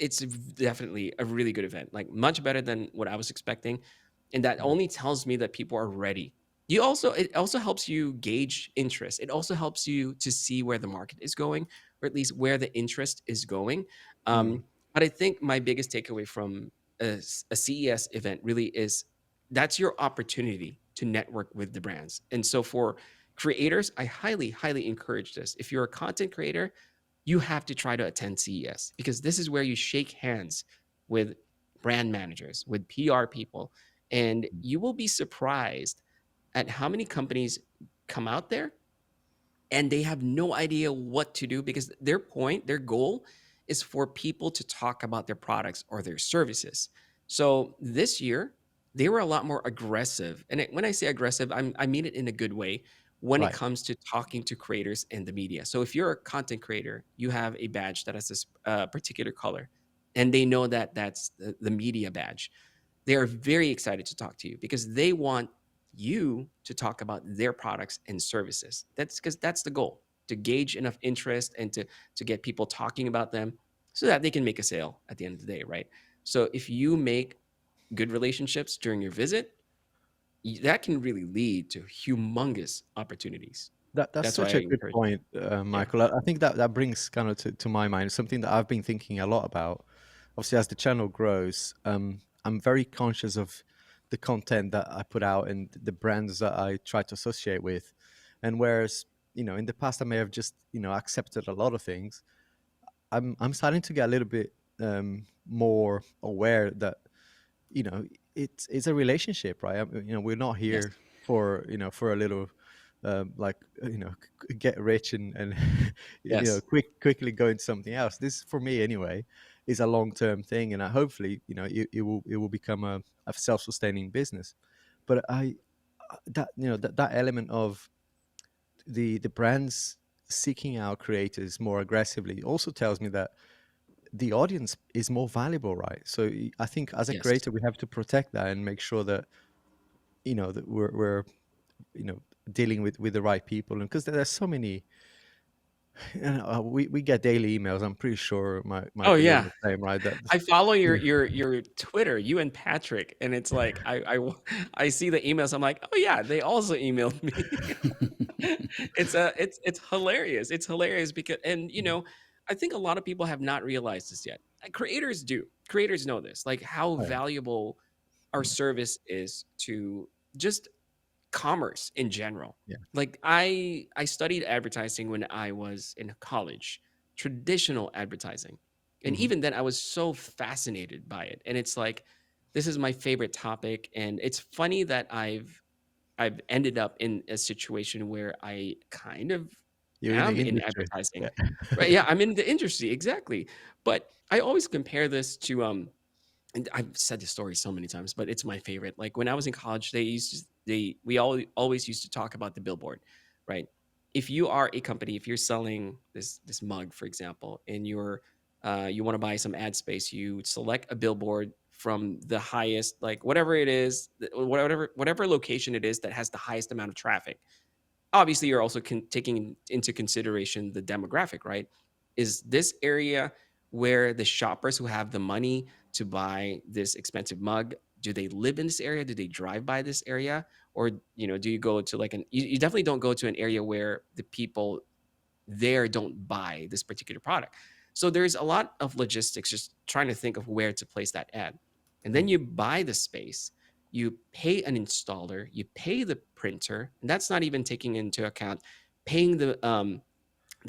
definitely a really good event, like much better than what I was expecting, and that
mm,
only tells me that people are ready. It also helps you gauge interest. It also helps you to see where the market is going, or at least where the interest is going.
mm,
But I think my biggest takeaway from a CES event really is that's your opportunity to network with the brands. And so for creators, I highly, highly encourage this. If you're a content creator, you have to try to attend CES because this is where you shake hands with brand managers, with PR people, and
mm,
you will be surprised at how many companies come out there and they have no idea what to do because their goal is for people to talk about their products or their services. So this year, they were a lot more aggressive. And when I say aggressive, I mean it in a good way when it
right.
comes to talking to creators and the media. So if you're a content creator, you have a badge that has this particular color, and they know that that's the media badge. They are very excited to talk to you because they want you to talk about their products and services. That's because that's the goal, to gauge enough interest and to get people talking about them so that they can make a sale at the end of the day, right? So if you make good relationships during your visit, that can really lead to humongous opportunities.
That's
That's why
such
I
a good
encourage it.
point,
Yeah.
Michael. I think that brings kind of to my mind something that I've been thinking a lot about. Obviously, as the channel grows, I'm very conscious of the content that I put out and the brands that I try to associate with. And whereas, in the past I may have just, accepted a lot of things, I'm starting to get a little bit more aware that it's a relationship, right? We're not
Yes.
here for for a little like get rich and
Yes.
quickly go into something else. This, for me anyway, is a long term thing, and hopefully it will become a self sustaining business. But that that element of the brands seeking out creators more aggressively also tells me that the audience is more valuable, right? So I think as a
Yes.
creator, we have to protect that and make sure that that we're you know dealing with the right people, and because there's so many, we get daily emails. I'm pretty sure,
Oh
Michael, you're
yeah.
the same, right? That
I follow your Twitter, you and Patrick, and it's like I see the emails. I'm like, oh yeah, they also emailed me. It's hilarious. It's hilarious because, and I think a lot of people have not realized this yet. Creators do. Creators know this, like how
Oh, yeah.
valuable our
Mm,
service is to just commerce in general.
yeah.
Like I studied advertising when I was in college, traditional advertising. And
Hmm.
even then I was so fascinated by it. And it's like this is my favorite topic, and it's funny that I've ended up in a situation where I kind of
You're in
am
the
in
industry.
advertising.
Yeah.
Right? Yeah, I'm in the industry, exactly. But I always compare this to and I've said this story so many times, but it's my favorite. Like when I was in college, we all always used to talk about the billboard, right? If you are a company, if you're selling this mug, for example, and you want to buy some ad space, you select a billboard from the highest, like whatever it is, whatever location it is that has the highest amount of traffic. Obviously you're also taking into consideration the demographic, right? Is this area where the shoppers who have the money to buy this expensive mug, do they live in this area? Do they drive by this area? Or do you go to like you definitely don't go to an area where the people there don't buy this particular product. So there's a lot of logistics just trying to think of where to place that ad. And then you buy the space, you pay an installer, you pay the printer, and that's not even taking into account paying the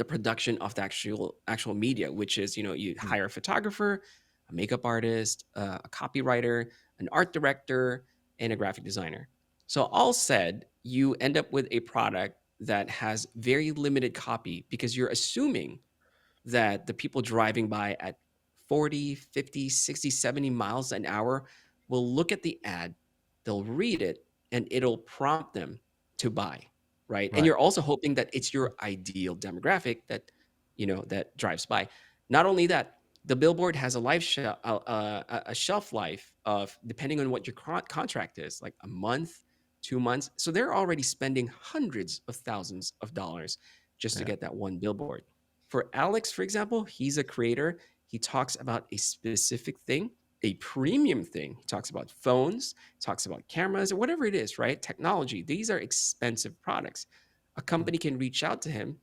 production of the actual media, which is, you hire a photographer, a makeup artist, a copywriter, an art director, and a graphic designer. So all said, you end up with a product that has very limited copy because you're assuming that the people driving by at 40, 50, 60, 70 miles an hour will look at the ad, they'll read it, and it'll prompt them to buy, right? And
Right.
you're also hoping that it's your ideal demographic that drives by. Not only that, the billboard has a shelf life of, depending on what your contract is, like a month, 2 months. So they're already spending hundreds of thousands of dollars just to
Yeah.
get that one billboard. For Alex, for example, he's a creator. He talks about a specific thing, a premium thing. He talks about phones, talks about cameras, or whatever it is, right? Technology. These are expensive products. A company can reach out to him,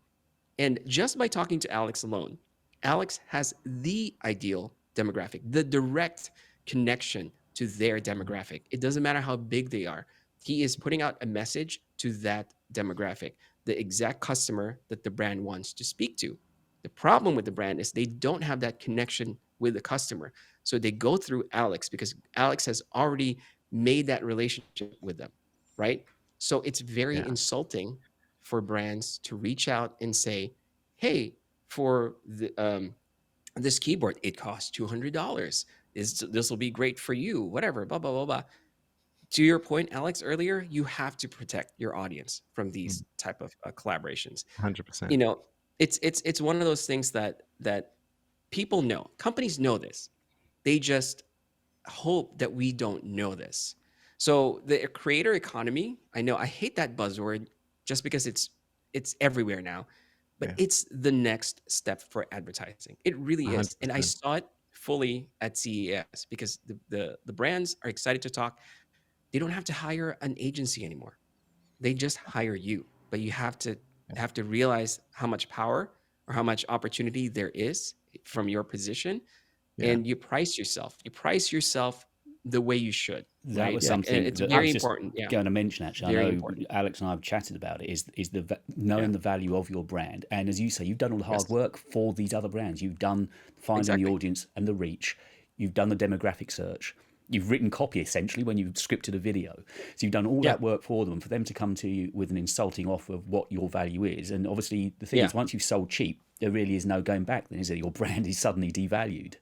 and just by talking to Alex alone, Alex has the ideal demographic, the direct connection to their demographic. It doesn't matter how big they are. He is putting out a message to that demographic, the exact customer that the brand wants to speak to. The problem with the brand is they don't have that connection with the customer. So they go through Alex because Alex has already made that relationship with them, right? So it's very
Yeah.
insulting for brands to reach out and say, hey, for this keyboard, it costs $200. This will be great for you, whatever, blah, blah, blah, blah. To your point, Alex, earlier, you have to protect your audience from these type of collaborations.
100%.
You know, it's one of those things that people know. Companies know this. They just hope that we don't know this. So the creator economy, I know I hate that buzzword just because it's everywhere now, but
Yeah.
it's the next step for advertising. It really is. And I
100%.
saw it fully at CES because the brands are excited to talk. They don't have to hire an agency anymore. They just hire you, but you have to realize how much power or how much opportunity there is from your position,
Yeah.
and you price yourself. You price yourself the way you should,
That
right?
was
Like, and
something
it's
that I
very
was just
important. Yeah,
going to mention. Actually, I
very
know
important.
Alex and I have chatted about it. Is knowing
Yeah.
the value of your brand, and as you say, you've done all the hard
Yes.
work for these other brands. You've done finding the
Exactly.
audience and the reach. You've done the demographic search. You've written copy essentially when you've scripted a video. So you've done all
Yeah.
that work for them. For them to come to you with an insulting offer of what your value is, and obviously the thing
Yeah.
is, once you've sold cheap, there really is no going back. Then is it? Your brand is suddenly devalued.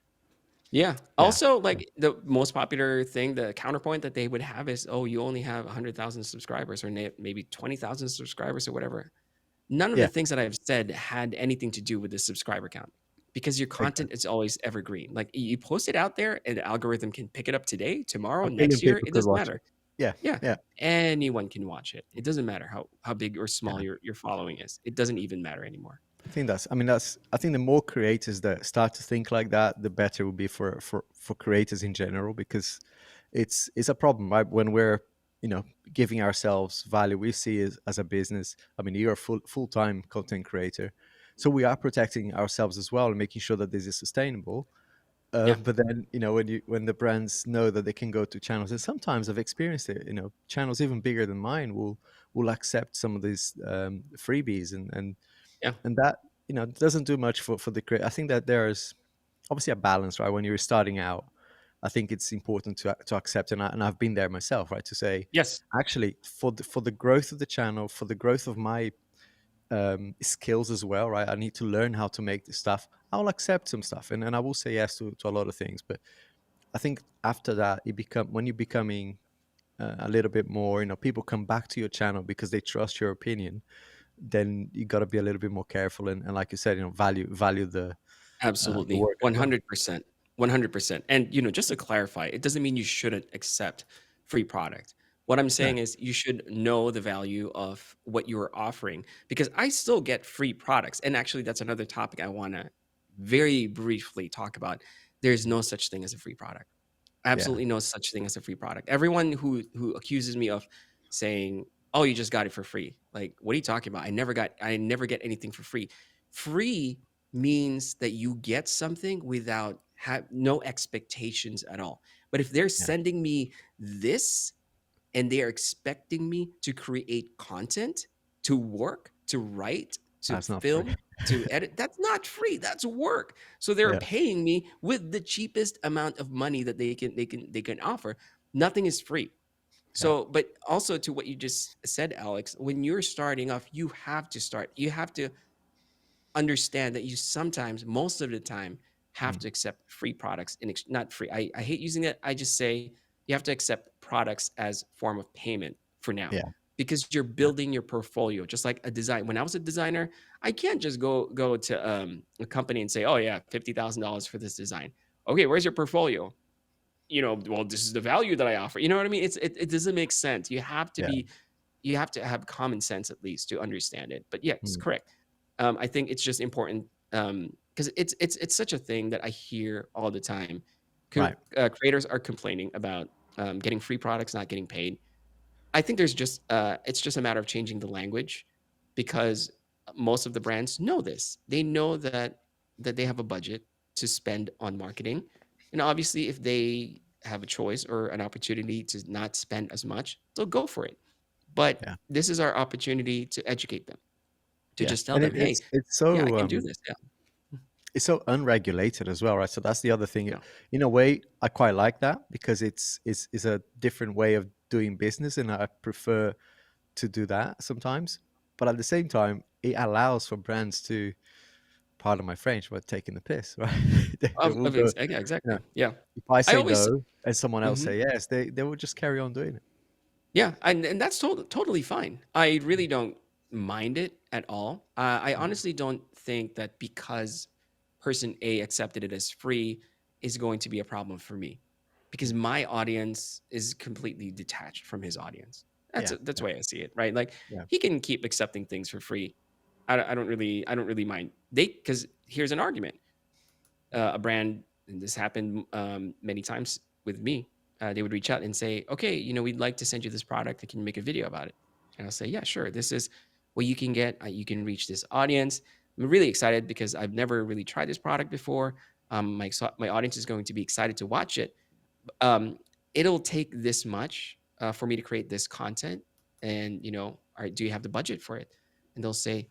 Yeah.
Yeah.
Also, like the most popular thing, the counterpoint that they would have is, oh, you only have 100,000 subscribers or maybe 20,000 subscribers or whatever. None of the
Yeah.
things that I've said had anything to do with the subscriber count because your content
Exactly.
is always evergreen. Like you post it out there and the algorithm can pick it up today, tomorrow,
A billion
next year.
people
It
could
doesn't
watch it.
matter.
Yeah.
Yeah.
Yeah.
Anyone can watch it. It doesn't matter how big or small
Yeah.
your following is. It doesn't even matter anymore.
I think I think the more creators that start to think like that, the better it will be for creators in general, because it's a problem, right? When we're, giving ourselves value, we see it as a business. I mean, you're a full-time content creator, so we are protecting ourselves as well and making sure that this is sustainable.
Yeah.
But then, when the brands know that they can go to channels, and sometimes I've experienced it, channels even bigger than mine will accept some of these freebies, and
Yeah.
that doesn't do much for the creator. I think that there's obviously a balance, right? When you're starting out, I think it's important to accept, and I've been there myself, right? To say,
Yes.
actually, for the growth of the channel, for the growth of my skills as well, right? I need to learn how to make this stuff. I'll accept some stuff, and I will say yes to a lot of things. But I think after that, when you're becoming a little bit more, people come back to your channel because they trust your opinion. Then you got to be a little bit more careful, and like you said, value the
Absolutely.
work as well.
100%. 100%. And just to clarify, it doesn't mean you shouldn't accept free product. What I'm
No,
saying is you should know the value of what you are offering, because I still get free products. And actually, that's another topic I want to very briefly talk about. There's no such thing as a free product.
yeah,
Absolutely no such thing as a free product. Everyone who accuses me of saying, "Oh, you just got it for free." Like, what are you talking about? I never get anything for free. Free means that you get something without no expectations at all. But if they're
Yeah,
sending me this and they are expecting me to create content, to work, to write, to
that's not free.
film, to edit, that's not free. That's work. So they're
Yeah,
paying me with the cheapest amount of money that they can offer. Nothing is free.
yeah,
So, but also to what you just said, Alex, when you're starting off, you have to start. You have to understand that you sometimes, most of the time, have
mm,
to accept free products in not free. I hate using it. I just say you have to accept products as form of payment for now
yeah,
because you're
yeah,
building your portfolio just like a design. When I was a designer, I can't just go to a company and say, oh yeah, $50,000 for this design. Okay, where's your portfolio? Well, this is the value that I offer. You know what I mean? It doesn't make sense.
yeah,
You have to have common sense at least to understand it. But yes,
mm,
correct. I think it's just important because it's such a thing that I hear all the time.
right.
Creators are complaining about getting free products, not getting paid. I think there's just it's just a matter of changing the language because most of the brands know this. They know that they have a budget to spend on marketing. And obviously if they have a choice or an opportunity to not spend as much, they'll go for it. But
Yeah,
this is our opportunity to educate them, to
yeah,
just tell
and
them, "Hey,
it's
yeah, I
so
can do this." Yeah.
it's so unregulated as well, right? So that's the other thing.
Yeah.
In a way, I quite like that because it's a different way of doing business, and I prefer to do that sometimes. But at the same time, it allows for brands to, pardon my French, but taking the piss, right? They will go,
Yeah,
you know,
exactly. Yeah.
if I
I
say
always
no and someone else
Mhm.
say yes, they will just carry on doing it.
Yeah, and that's totally fine. I really don't mind it at all. I
Mm,
honestly don't think that because person A accepted it as free is going to be a problem for me, because
mm.
my audience is completely detached from his audience.
Yeah,
That's
yeah,
the way I see it, right? Like
yeah.
he can keep accepting things for free. I don't really mind. Because here's an argument a brand, and this happened many times with me. They would reach out and say, "Okay, we'd like to send you this product. And can you make a video about it?" And I'll say, "Yeah, sure. This is what you can get. You can reach this audience." I'm really excited because I've never really tried this product before. My audience is going to be excited to watch it. Um, it'll take this much for me to create this content, and all right, do you have the budget for it? And they'll say,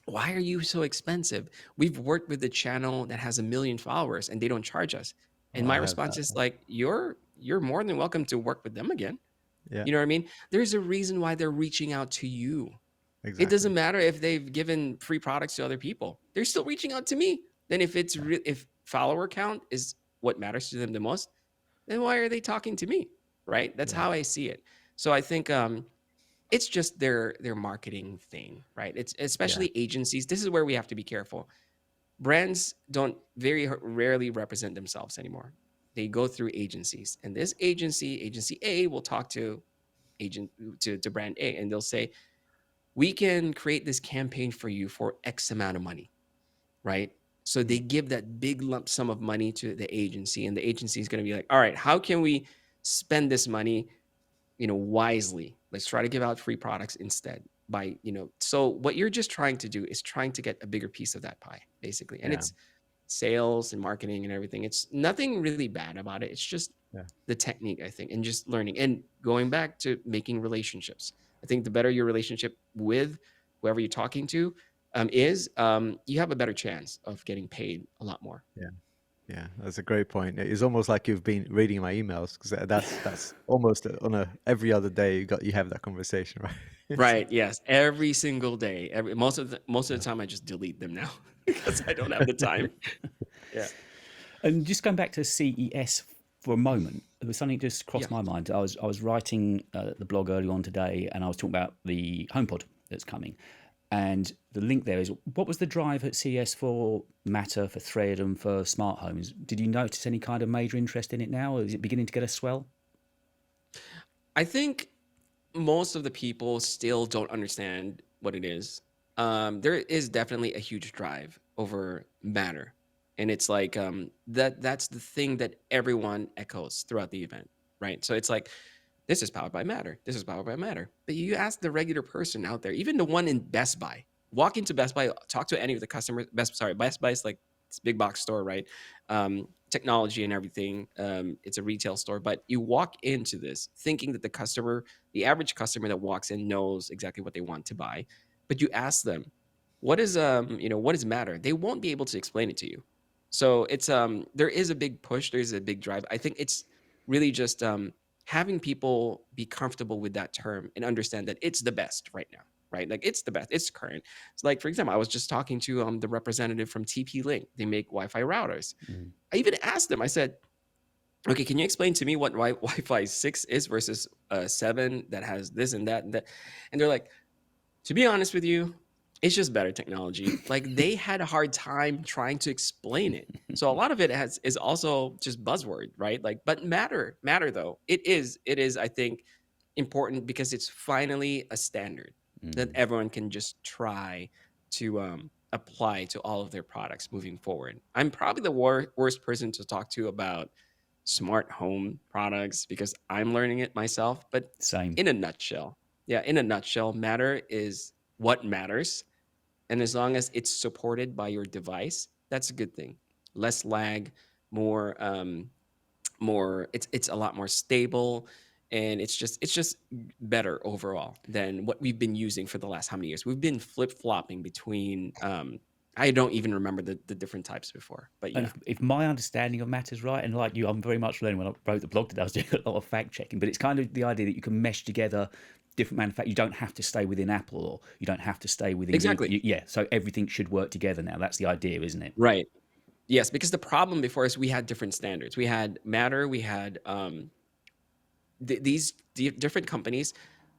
why are you so expensive? We've worked with a channel that has 1 million followers and they don't charge us. And
Oh,
my
I heard
response
that.
is like, you're more than welcome to work with them again.
Yeah,
You know what I mean? There's a reason why they're reaching out to you. It
exactly.
doesn't matter if they've given free products to other people. They're still reaching out to me. Then
Yeah,
if follower count is what matters to them the most, then why are they talking to me? Right? That's
yeah,
how I see it. So I think it's just their marketing thing, right? It's
yeah,
especially agencies. This is where we have to be careful. Brands don't very rarely represent themselves anymore. They go through agencies, and this agency A, will talk to agent to brand A, and they'll say, "We can create this campaign for you for X amount of money," right? So they
mm,
give that big lump sum of money to the agency, and the agency is going to be like, "All right, how can we spend this money wisely? Let's try to give out free products instead so what you're just trying to do is trying to get a bigger piece of that pie, basically. And
yeah,
it's sales and marketing and everything. It's nothing really bad about it. It's just
yeah,
the technique, I think, and just learning and going back to making relationships. I think the better your relationship with whoever you're talking to you have a better chance of getting paid a lot more.
yeah. Yeah, that's a great point. It's almost like you've been reading my emails because that's almost on a every other day you have that conversation, right? So,
Right. Yes. Every single day. Most of
yeah.
the time, I just delete them now because I don't have the time. Yeah.
And just going back to CES for a moment, there was something just
Yeah.
crossed my mind. I was writing the blog earlier on today, and I was talking about the HomePod that's coming, and the link there is what was the drive at CES for Matter, for Thread, and for smart homes? Did you notice any kind of major interest in it now? Or is it beginning to get a swell?
I think most of the people still don't understand what it is. There is definitely a huge drive over matter, and it's like that's the thing that everyone echoes throughout the event, right? So it's like this is powered by matter. This is powered by matter. But you ask the regular person out there, even the one in Best Buy, walk into Best Buy, talk to any of the customers. Best Buy is like this big box store, right? Technology and everything. It's a retail store, but you walk into this thinking that the average customer that walks in knows exactly what they want to buy, but you ask them, what does matter? They won't be able to explain it to you. So it's there is a big push, there's a big drive. I think it's really just having people be comfortable with that term and understand that it's the best right now, right? Like it's the best, it's current. It's like, for example, I was just talking to the representative from TP-Link. They make Wi-Fi routers.
Mm.
I even asked them, I said, okay, can you explain to me what Wi-Fi 6 is versus 7 that has this and that and that? And they're like, to be honest with you, it's just better technology. Like they had a hard time trying to explain it. So a lot of it is also just buzzword, right? Like, but matter though. It is, I think, important because it's finally a standard that everyone can just try to apply to all of their products moving forward. I'm probably the worst person to talk to about smart home products because I'm learning it myself. But
Same.
in a nutshell, matter is what matters. And as long as it's supported by your device, that's a good thing. Less lag, more it's a lot more stable, and it's just better overall than what we've been using for the last how many years. We've been flip-flopping between I don't even remember the different types before. But
And
yeah.
if my understanding of matters right, and like you, I'm very much learning. When I wrote the blog today, I was doing a lot of fact checking, but it's kind of the idea that you can mesh together different manufacturers. You don't have to stay within Apple, or you don't have to stay within
Exactly.
yeah. So everything should work together now. That's the idea, isn't it?
Right. Yes, because the problem before is we had different standards. We had Matter, we had these different companies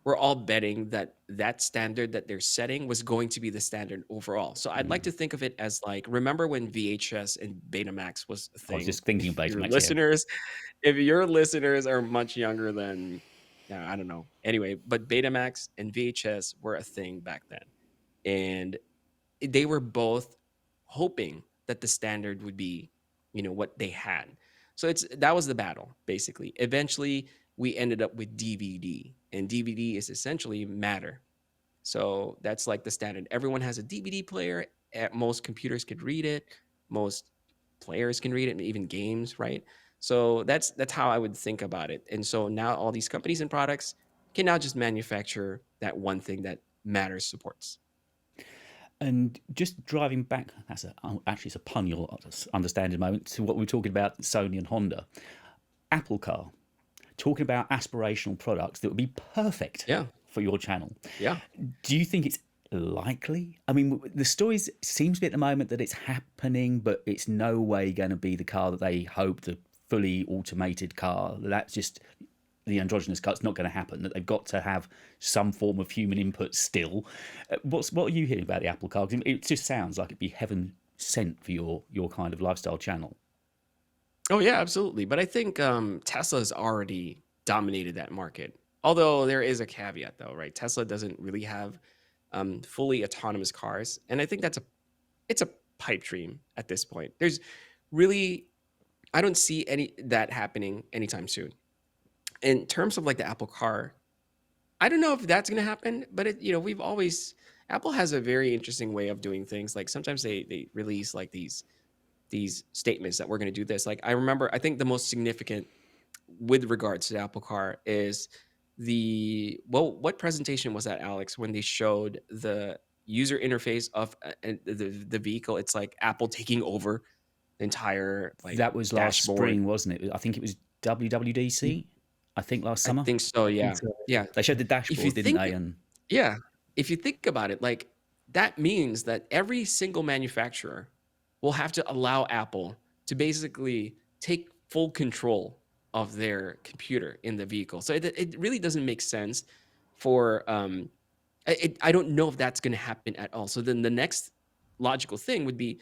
were all betting that that standard that they're setting was going to be the standard overall. So I'd like to think of it as like, remember when VHS and Betamax was a
I was
thing?
just thinking of
If your
Betamax.
listeners are much younger than, yeah, I don't know. Anyway, but Betamax and VHS were a thing back then. And they were both hoping that the standard would be, what they had. So that was the battle, basically. Eventually, we ended up with DVD, and DVD is essentially Matter. So that's like the standard. Everyone has a DVD player. Most computers could read it. Most players can read it, and even games, right? So that's how I would think about it. And so now all these companies and products can now just manufacture that one thing that Matter supports.
And just driving back, actually it's a pun you'll understand in a moment, to what we were talking about Sony and Honda. Apple Car, talking about aspirational products that would be perfect
Yeah.
for your channel.
Yeah.
Do you think it's likely? I mean, the stories seems to be at the moment that it's happening, but it's no way going to be the car that they hope, the fully automated car. That's just the androgynous car. It's not going to happen. That they've got to have some form of human input still. What are you hearing about the Apple car? 'Cause it just sounds like it'd be heaven sent for your kind of lifestyle channel.
Oh yeah, absolutely. But I think Tesla's already dominated that market. Although there is a caveat though, right? Tesla doesn't really have fully autonomous cars, and I think it's a pipe dream at this point. There's really I don't see that happening anytime soon. In terms of like the Apple car, I don't know if that's going to happen, but we've always Apple has a very interesting way of doing things. Like sometimes they release like these statements that we're going to do this. Like I think the most significant with regards to the Apple car is what presentation was that, Alex, when they showed the user interface of the vehicle? It's like Apple taking over the entire like
That was last
dashboard.
spring, wasn't it? I think it was WWDC. I think last summer.
I think so. Yeah. Yeah.
They showed the dashboard, didn't they? And
Yeah, if you think about it, like that means that every single manufacturer will have to allow Apple to basically take full control of their computer in the vehicle. So it really doesn't make sense for I don't know if that's going to happen at all. So then the next logical thing would be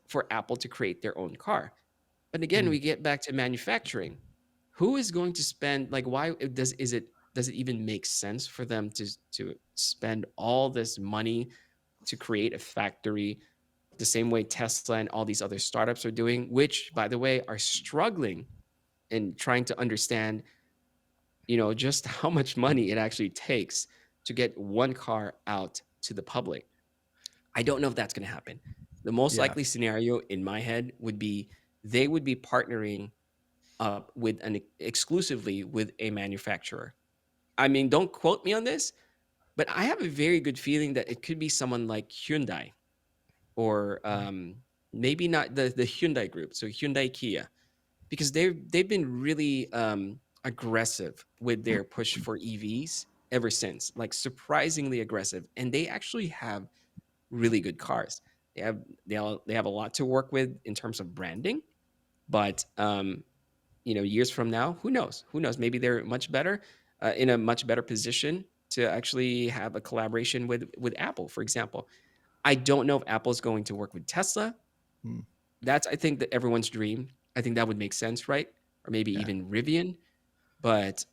for Apple to create their own car. But again, we get back to manufacturing. Who is going to spend, like, why does it even make sense for them to spend all this money to create a factory the same way Tesla and all these other startups are doing, which, by the way, are struggling in trying to understand, just how much money it actually takes to get one car out to the public. I don't know if that's going to happen. The most
Yeah.
likely scenario in my head would be they would be partnering up with exclusively with a manufacturer. I mean, don't quote me on this, but I have a very good feeling that it could be someone like Hyundai or maybe not the Hyundai group, so Hyundai Kia, because they've been really aggressive with their push for EVs ever since, like surprisingly aggressive, and they actually have really good cars. They have a lot to work with in terms of branding, but years from now, who knows? Who knows? Maybe they're much better in a much better position to actually have a collaboration with Apple, for example. I don't know if Apple's going to work with Tesla.
Mm.
That's, I think, that everyone's dream. I think that would make sense, right? Or maybe
Yeah.
even Rivian, but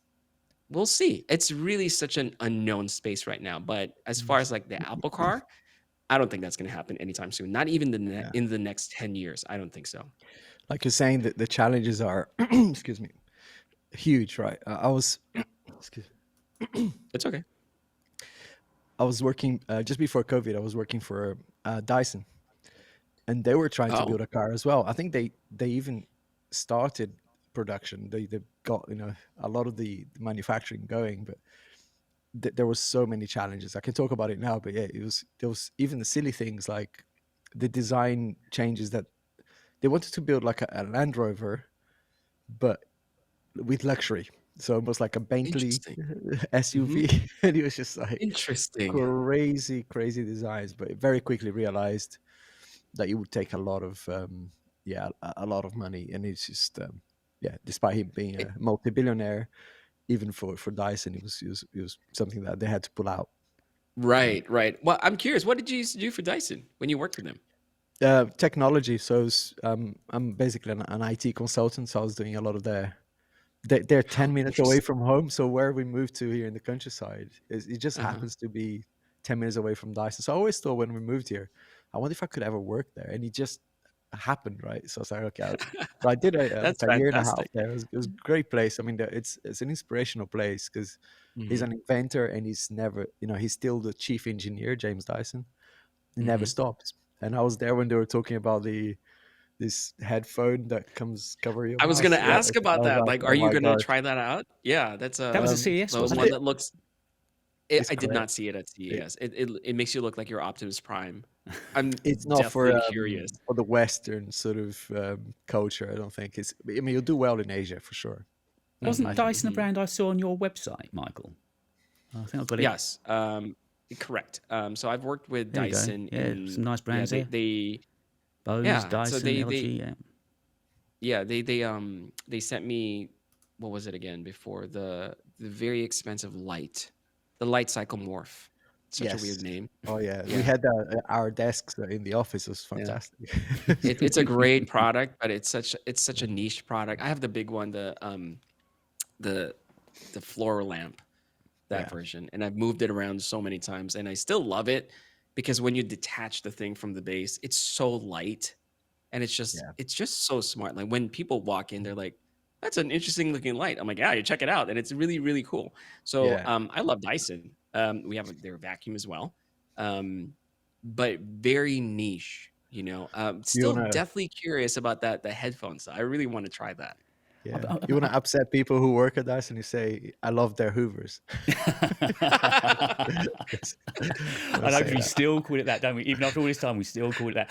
we'll see. It's really such an unknown space right now. But as far as like the Apple car, I don't think that's going to happen anytime soon. Not even
Yeah.
in the next 10 years. I don't think so.
Like you're saying that the challenges are, excuse me, huge, right? I was, excuse
It's okay.
I was working just before COVID. I was working for Dyson, and they were trying to
Oh,
build a car as well. I think they even started production. They got a lot of the manufacturing going, but there was so many challenges. I can talk about it now, but yeah, there was even the silly things like the design changes that they wanted to build like a Land Rover, but with luxury. So almost like a Bentley
interesting. Hmm.
SUV, and it was just like
Interesting.
crazy designs. But it very quickly realized that it would take a lot of a lot of money, and it's just yeah. Despite him being
It-
a multi-billionaire, even for Dyson, it was something that they had to pull out.
right, right. Well, I'm curious. What did you used to do for Dyson when you worked with them?
Technology. So I'm basically an IT consultant, so I was doing a lot of they're
How
10 minutes away
interesting.
from home. So where we moved to here in the countryside, it just
Uh-huh.
happens to be 10 minutes away from Dyson. So I always thought when we moved here, I wonder if I could ever work there. And it just happened, right? So I was like, okay. So I did like
That's
a year and a half
fantastic.
there. It was a great place. I mean, it's an inspirational place because he's
Hmm.
an inventor and he's never, he's still the chief engineer, James Dyson. He never
Hmm.
stops. And I was there when they were talking about this headphone that comes cover your
I was gonna
mouse. Yeah,
ask
I
about
was
that.
like,
Like, are
oh
you
my
gonna
gosh.
try that out? Yeah, that's
That was a
Um,
CES,
the
I
wasn't
one
it?
think
that looks.
it's
I did
correct.
not see it at
It,
CES. It makes you look like you're Optimus Prime. I'm
it's not
definitely curious.
for the Western sort of culture. I don't think it's. I mean, you'll do well in Asia for sure.
Wasn't
I
Hmm.
think.
Dyson a
Hmm.
brand I saw on your website, Michael? I think I've got it.
Yes, correct. So I've worked with
There you go.
Dyson
Yeah, some nice
yeah,
brands there. Bose,
yeah, so
Dyson, LG. Yeah.
they sent me, what was it again before, the very expensive light, the light cycle morph. Such a weird
Yes.
name.
Oh yeah, we
Yeah,
had our desks in the office. It was
yeah.
fantastic.
It's a great product, but it's such a niche product. I have the big one, the the floor lamp, that
Yeah,
version, and I've moved it around so many times, and I still love it because when you detach the thing from the base, it's so light, and
yeah,
it's just so smart. Like when people walk in, they're like, "That's an interesting looking light." I'm like, "Yeah, you check it out," and it's really really cool. So
yeah.
I love Dyson. We have their vacuum as well, um, but very niche.
You
Still
wanna
definitely curious about that the headphones. I really want to try that.
I,
Yeah, you
I,
wanna upset people who work at Dyson. You say, "I love their Hoovers." Yes. Wanna
I know
say
we
that.
still call it that, don't we? Even after all this time, we still call it that.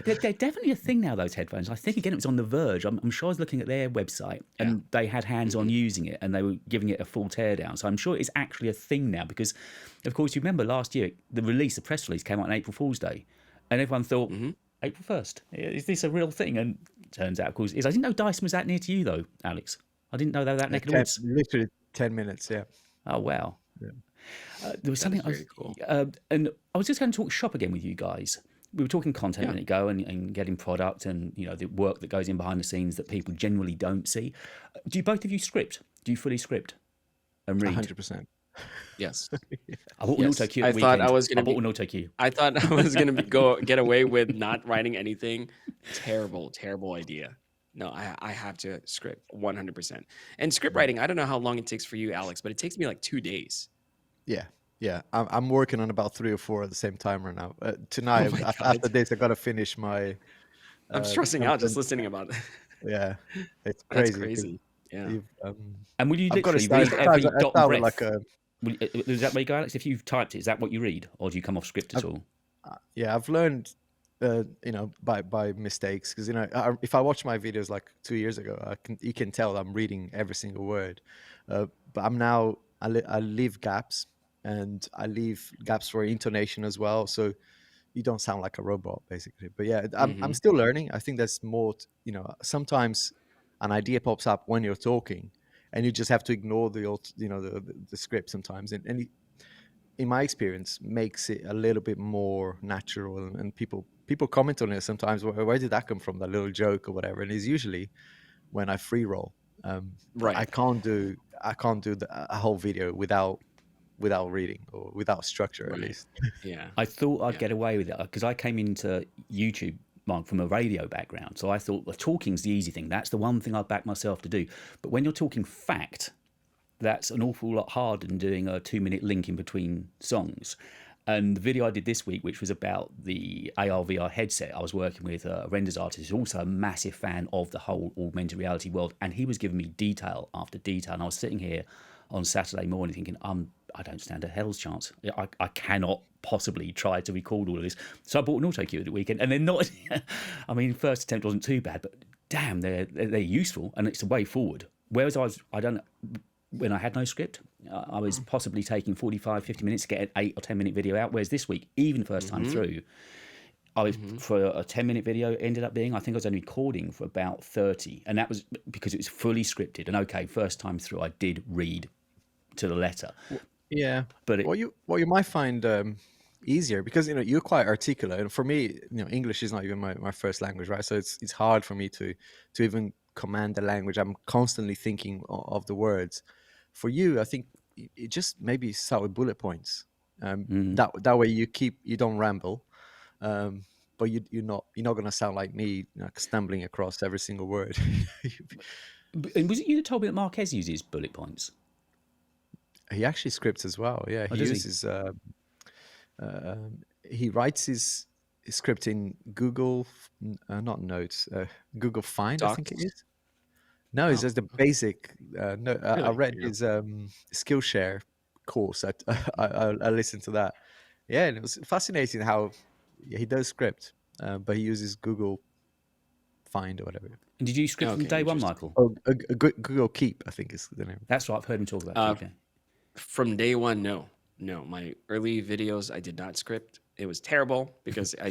They're definitely a thing now, those headphones. I think, again, it was on The Verge. I'm sure I was looking at their website
Yeah.
and they had hands on
Hmm.
using it and they were giving it a full teardown. So I'm sure it's actually a thing now because, of course, you remember last year, the press release came out on April Fool's Day and everyone thought,
Hmm.
April 1st, is this a real thing? And it turns out, of course, it is. I didn't know Dyson was that near to you, though, Alex. I didn't know they were that neck of the woods.
Literally 10 minutes. Yeah.
Oh, wow.
Yeah.
There was
That
something
is very cool.
and I was just going to talk shop again with you guys. We were talking content a
Yeah.
minute ago and getting product and the work that goes in behind the scenes that people generally don't see. Do you both of you script? Do you fully script and read?
100%.
Yes.
I bought an auto
Yes.
cue at the weekend. I bought an auto cue.
I thought I was gonna get away with not writing anything. Terrible, terrible idea. No, I have to script 100%. And script writing, I don't know how long it takes for you, Alex, but it takes me like 2 days.
Yeah. Yeah, I'm working on about 3 or 4 at the same time right now.
Oh
Tonight,
my
after
God.
this, I gotta finish my
I'm stressing out just
content.
listening about it.
Yeah, it's
That's
crazy because
crazy. Yeah.
you've
And will you
I've got to
literally
start.
read every
I
dot and
start with like
breath?
a
Is that where you go, Alex? If you've typed it, is that what you read, or do you come off script at
I've,
all?
yeah, I've learned, by mistakes because if I watch my videos like 2 years ago, you can tell I'm reading every single word, but I leave gaps, and I leave gaps for intonation as well, so you don't sound like a robot basically. But yeah, I'm
Hmm.
still learning. I think there's more. Sometimes an idea pops up when you're talking, and you just have to ignore the script sometimes, and in my experience makes it a little bit more natural, and people comment on it sometimes. Where did that come from, that little joke or whatever? And it's usually when I free roll. But
Right.
I can't do a whole video without reading, or without structure at
Right.
least.
Yeah.
I thought I'd
Yeah.
get away with it because I came into YouTube, Mark, from a radio background. So I thought the talking's the easy thing. That's the one thing I back myself to do. But when you're talking fact, that's an awful lot harder than doing a 2 minute link in between songs. And the video I did this week, which was about the AR VR headset, I was working with a renders artist who's also a massive fan of the whole augmented reality world. And he was giving me detail after detail. And I was sitting here on Saturday morning thinking, I don't stand a hell's chance. I cannot possibly try to record all of this. So I bought an auto cue at the weekend, and they're not. I mean, first attempt wasn't too bad, but damn, they're useful, and it's a way forward. Whereas I don't. When I had no script, I was possibly taking 45, 50 minutes to get an 8 or 10 minute video out. Whereas this week, even first time
Hmm.
through, I was
Hmm.
for a 10 minute video, it ended up being, I think I was only recording for about 30. And that was because it was fully scripted. And okay, first time through, I did read to the letter.
Yeah.
But
What you might find easier, because you're quite articulate, and for me, English is not even my first language, right? So it's hard for me to even command the language. I'm constantly thinking of the words. For you, I think it just maybe start with bullet points. That way you don't ramble, but you're not gonna sound like me, stumbling across every single word.
and was it you that told me that Marquez uses bullet points?
He actually scripts as well. Yeah,
Oh,
he
does he?
uses. He writes his script in Google, not Notes, Google Find, I think it
Docs.
is. No, it's
Oh,
just the basic. No, I
really?
read
Yeah.
his Skillshare course. I listened to that. Yeah, and it was fascinating how he does script, but he uses Google Find or whatever.
And did you script from
Okay.
day one,
Interesting.
Michael?
Oh, Google Keep, I think is the name.
That's right. I've heard him talk about
Uh,
keeping.
from day one, no. No. My early videos, I did not script. It was terrible because I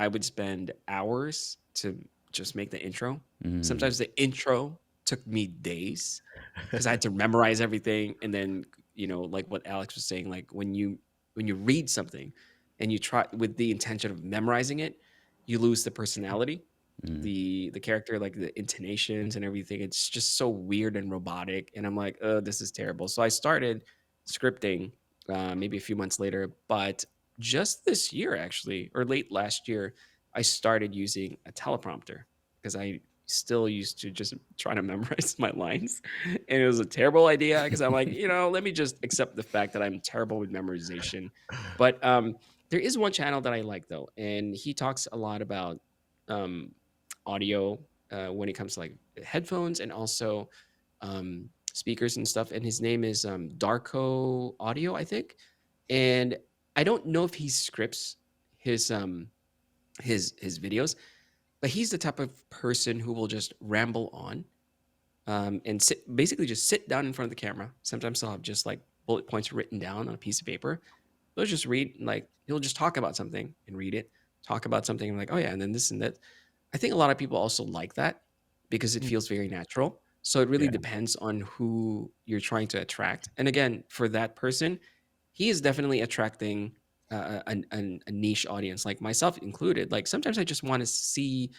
would spend hours to just make the intro. Sometimes the intro took me days because I had to memorize everything. And then, like what Alex was saying, like when you read something and you try with the intention of memorizing it, you lose the personality, the character, like the intonations and everything. It's just so weird and robotic. And I'm like, this is terrible. So I started scripting maybe a few months later, but just this year actually, or late last year, I started using a teleprompter because I still used to just try to memorize my lines. And it was a terrible idea because I'm like, let me just accept the fact that I'm terrible with memorization. But there is one channel that I like though, and he talks a lot about um, audio when it comes to like headphones and also speakers and stuff. And his name is Darko Audio, I think. And I don't know if he scripts his his videos, but he's the type of person who will just ramble on and basically just sit down in front of the camera. Sometimes he'll have just like bullet points written down on a piece of paper. He'll just read, like he'll just talk about something and read it, talk about something and like, oh yeah, and then this and that. I think a lot of people also like that because it
Mm.
feels very natural. So it really
Yeah,
depends on who you're trying to attract. And again, for that person, he is definitely attracting a niche audience, like myself included. Like sometimes I just want to see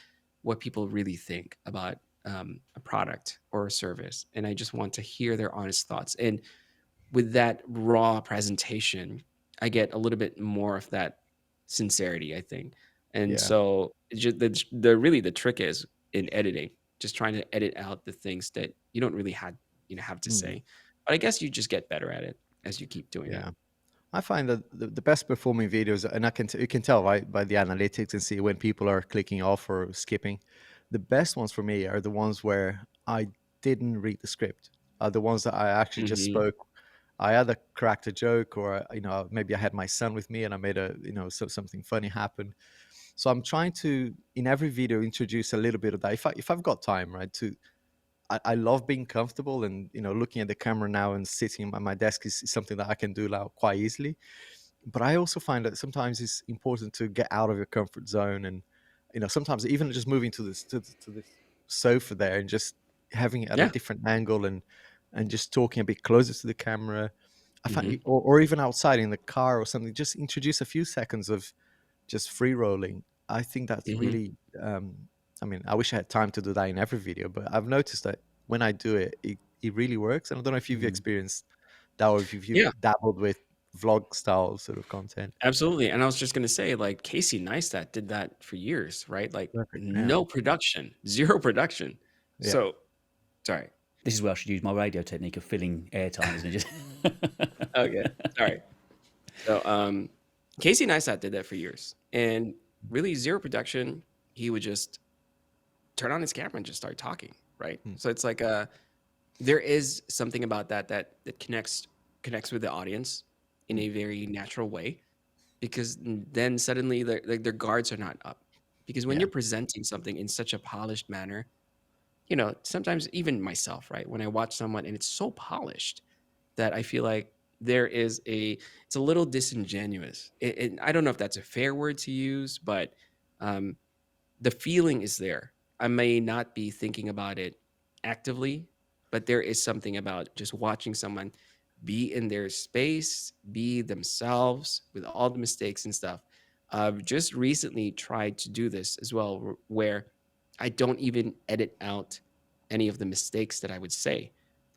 what people really think about a product or a service, and I just want to hear their honest thoughts. And with that raw presentation, I get a little bit more of that sincerity, I think. And
yeah.
so the trick is in editing, just trying to edit out the things that you don't really have to
Mm.
say. But I guess you just get better at it. as you keep doing it.
Yeah. I find that the best performing videos, and you can tell right by the analytics and see when people are clicking off or skipping. The best ones for me are the ones where I didn't read the script. Are the ones that I actually just
Hmm.
spoke. I either cracked a joke, or maybe I had my son with me and I made something funny happen. So I'm trying to, in every video, introduce a little bit of that. If I've got time, right, I love being comfortable, and looking at the camera now and sitting at my desk is something that I can do now quite easily. But I also find that sometimes it's important to get out of your comfort zone, and sometimes even just moving to this sofa there and just having it at a
Yeah.
different angle, and just talking a bit closer to the camera. I find,
Hmm.
or even outside in the car or something, just introduce a few seconds of just free rolling. I think that's
Hmm.
really. I mean, I wish I had time to do that in every video, but I've noticed that when I do it, it really works. And I don't know if you've
Mm.
experienced that, or if you've
Yeah,
dabbled with vlog style sort of content.
absolutely. And I was just gonna say, like Casey Neistat did that for years, right? Like
Perfect. Yeah.
no production, zero production.
Yeah.
So sorry.
This is where I should use my radio technique of filling airtime, isn't it? Just
Okay. Sorry. So Casey Neistat did that for years. And really zero production. He would just turn on his camera and just start talking, right?
Mm.
So it's like there is something about that connects with the audience in a very natural way, because then suddenly their guards are not up. Because when
Yeah.
you're presenting something in such a polished manner, sometimes even myself, right? When I watch someone and it's so polished that I feel like it's a little disingenuous. I don't know if that's a fair word to use, but um, the feeling is there. I may not be thinking about it actively, but there is something about just watching someone be in their space, be themselves with all the mistakes and stuff. I've just recently tried to do this as well, where I don't even edit out any of the mistakes that I would say,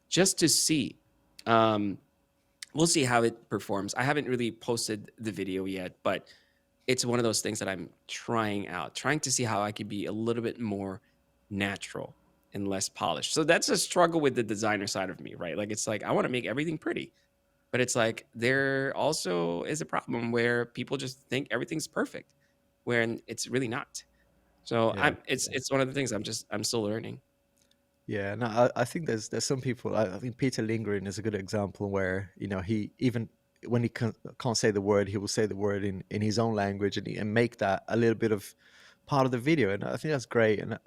just to see. Um, we'll see how it performs. I haven't really posted the video yet, but it's one of those things that I'm trying out, trying to see how I could be a little bit more natural and less polished. So that's a struggle with the designer side of me, right? Like it's like I want to make everything pretty, but it's like there also is a problem where people just think everything's perfect, when it's really not. So
Yeah.
it's one of the things I'm still learning.
Yeah, no, I think there's some people. I think Peter Lindgren is a good example where he even when he can't say the word, he will say the word in his own language, and make that a little bit of part of the video, and I think that's great. And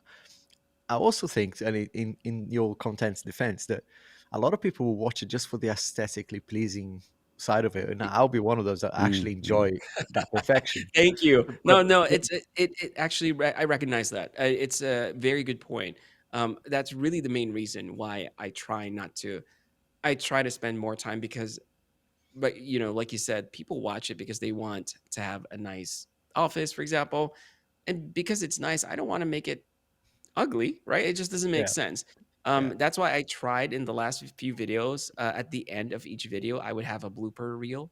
I also think, and in your content's defense, that a lot of people will watch it just for the aesthetically pleasing side of it, and I'll be one of those that
Mm,
actually
mm.
enjoy that perfection.
Thank you.
But,
No,
but
it actually I recognize that. It's a very good point. That's really the main reason why I try not to. I try to spend more time because, but like you said, people watch it because they want to have a nice office, for example, and because it's nice, I don't want to make it ugly, right? It just doesn't make
yeah,
sense.
yeah,
That's why I tried in the last few videos. At the end of each video, I would have a blooper reel,
right.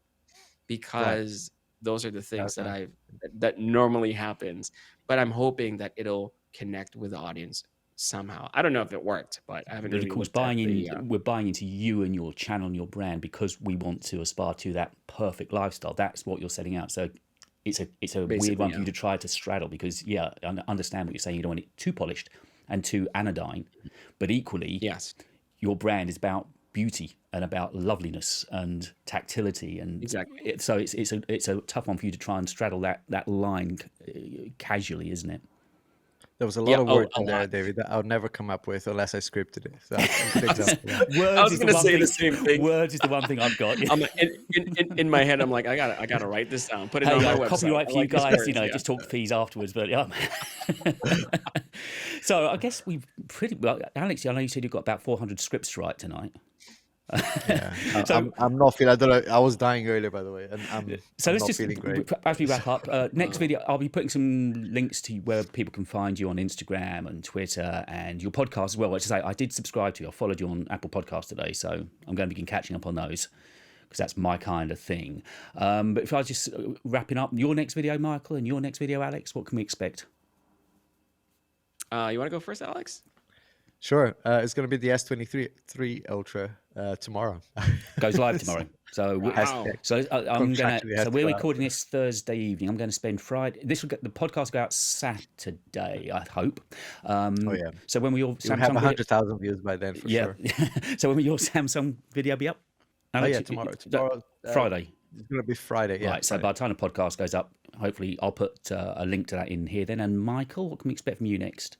because those are the things
That's
that
nice.
that normally happens. But I'm hoping that it'll connect with the audience somehow. I don't know if it worked, but I haven't
But of
really
course,
looked at the.
we're buying into you and your channel and your brand because we want to aspire to that perfect lifestyle. That's what you're setting out. So it's a weird
Basically,
one for
yeah.
you to try to straddle because I understand what you're saying. You don't want it too polished and too anodyne, but equally,
Yes,
your brand is about beauty and about loveliness and tactility, and
exactly.
so it's a tough one for you to try and straddle that line casually, isn't it?
There was a lot
Yeah.
of
Oh,
words
a
in there,
lot.
David, that I'll never come up with unless I scripted it. So that's a good
I was,
example of that.
I
Words
was
is the
gonna
one
say the
thing.
same thing.
Words is the one thing I've got.
I'm like, in my head, I'm like, I gotta write this down, put it
Hey,
on my website.
copyright
I
for you
like these
guys.
words. Yeah.
Just talk fees afterwards. But yeah. So I guess we've pretty well, Alex. I know you said you've got about 400 scripts to write tonight.
Yeah,
So
I'm not feeling. I don't know. I was dying earlier, by the way, and
So
I'm
let's
not
just,
feeling great.
as we wrap up, next
Uh,
video, I'll be putting some links to where people can find you on Instagram and Twitter and your podcast as well. Which is, I did subscribe to you. I followed you on Apple Podcasts today, so I'm going to begin catching up on those because that's my kind of thing. But if I was just wrapping up, your next video, Michael, and your next video, Alex, what can we expect?
you want to go first, Alex?
Sure, it's going to be the S23 Ultra tomorrow.
Goes live
So,
tomorrow. So
Wow.
I'm gonna.
Contractually
So
has to
we're
go out.
recording this Thursday evening. I'm going to spend Friday. The podcast will go out Saturday, I hope.
Oh yeah,
So when will your
you will have
Samsung video?
100,000 views by then for
Yeah.
sure.
So when will your Samsung video be up?
Oh
Alex,
yeah,
is
tomorrow.
that
Tomorrow,
Friday.
it's gonna be Friday. Yeah,
Right. So
Friday.
by the time the podcast goes up, hopefully I'll put a link to that in here then. And Michael, what can we expect from you next?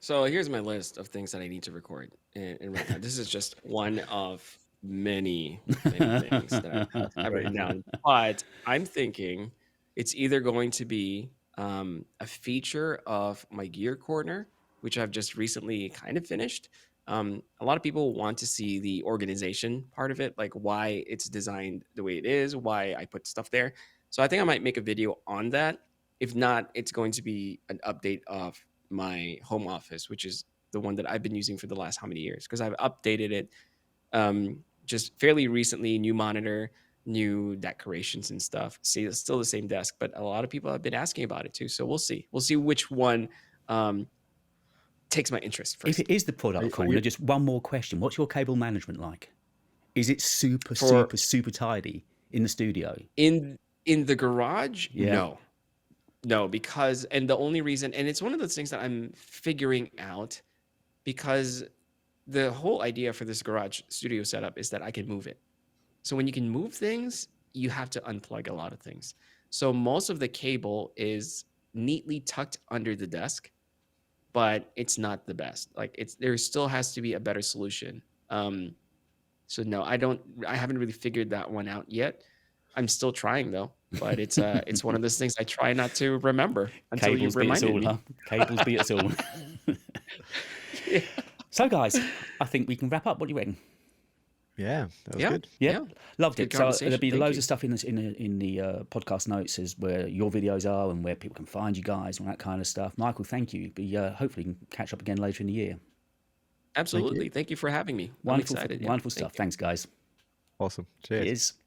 So here's my list of things that I need to record. And right now, this is just one of many, many things that I've written down. But I'm thinking it's either going to be a feature of my gear corner, which I've just recently kind of finished. A lot of people want to see the organization part of it, like why it's designed the way it is, why I put stuff there. So I think I might make a video on that. If not, it's going to be an update of my home office, which is the one that I've been using for the last how many years, because I've updated it just fairly recently. New monitor, new decorations and stuff. See, it's still the same desk, but a lot of people have been asking about it too. So we'll see which one takes my interest
If
first.
it is the product
you-
corner, just one more question. What's your cable management like? Is it super tidy in the studio?
In the garage,
Yeah.
no, because the only reason, and it's one of those things that I'm figuring out, because the whole idea for this garage studio setup is that I can move it. So when you can move things, you have to unplug a lot of things. So most of the cable is neatly tucked under the desk, but it's not the best. Like there still has to be a better solution. So no, I haven't really figured that one out yet. I'm still trying though, but it's one of those things I try not to remember until
Cables
you
beat us
reminded
all,
me.
huh? Cables beat us all.
Yeah.
So, guys, I think we can wrap up. What do you reckon?
Yeah, that was
Yeah.
good.
Yeah, loved
Good
it. So there'll
conversation.
be
Thank
loads
you.
of stuff in the podcast notes as where your videos are and where people can find you guys and that kind of stuff. Michael, thank you. Hopefully we can catch up again later in the year.
Absolutely. Thank you for having me. I'm
Wonderful,
excited. Yeah.
wonderful
Thank
stuff.
you.
Thanks, guys.
Awesome. Cheers.
Cheers.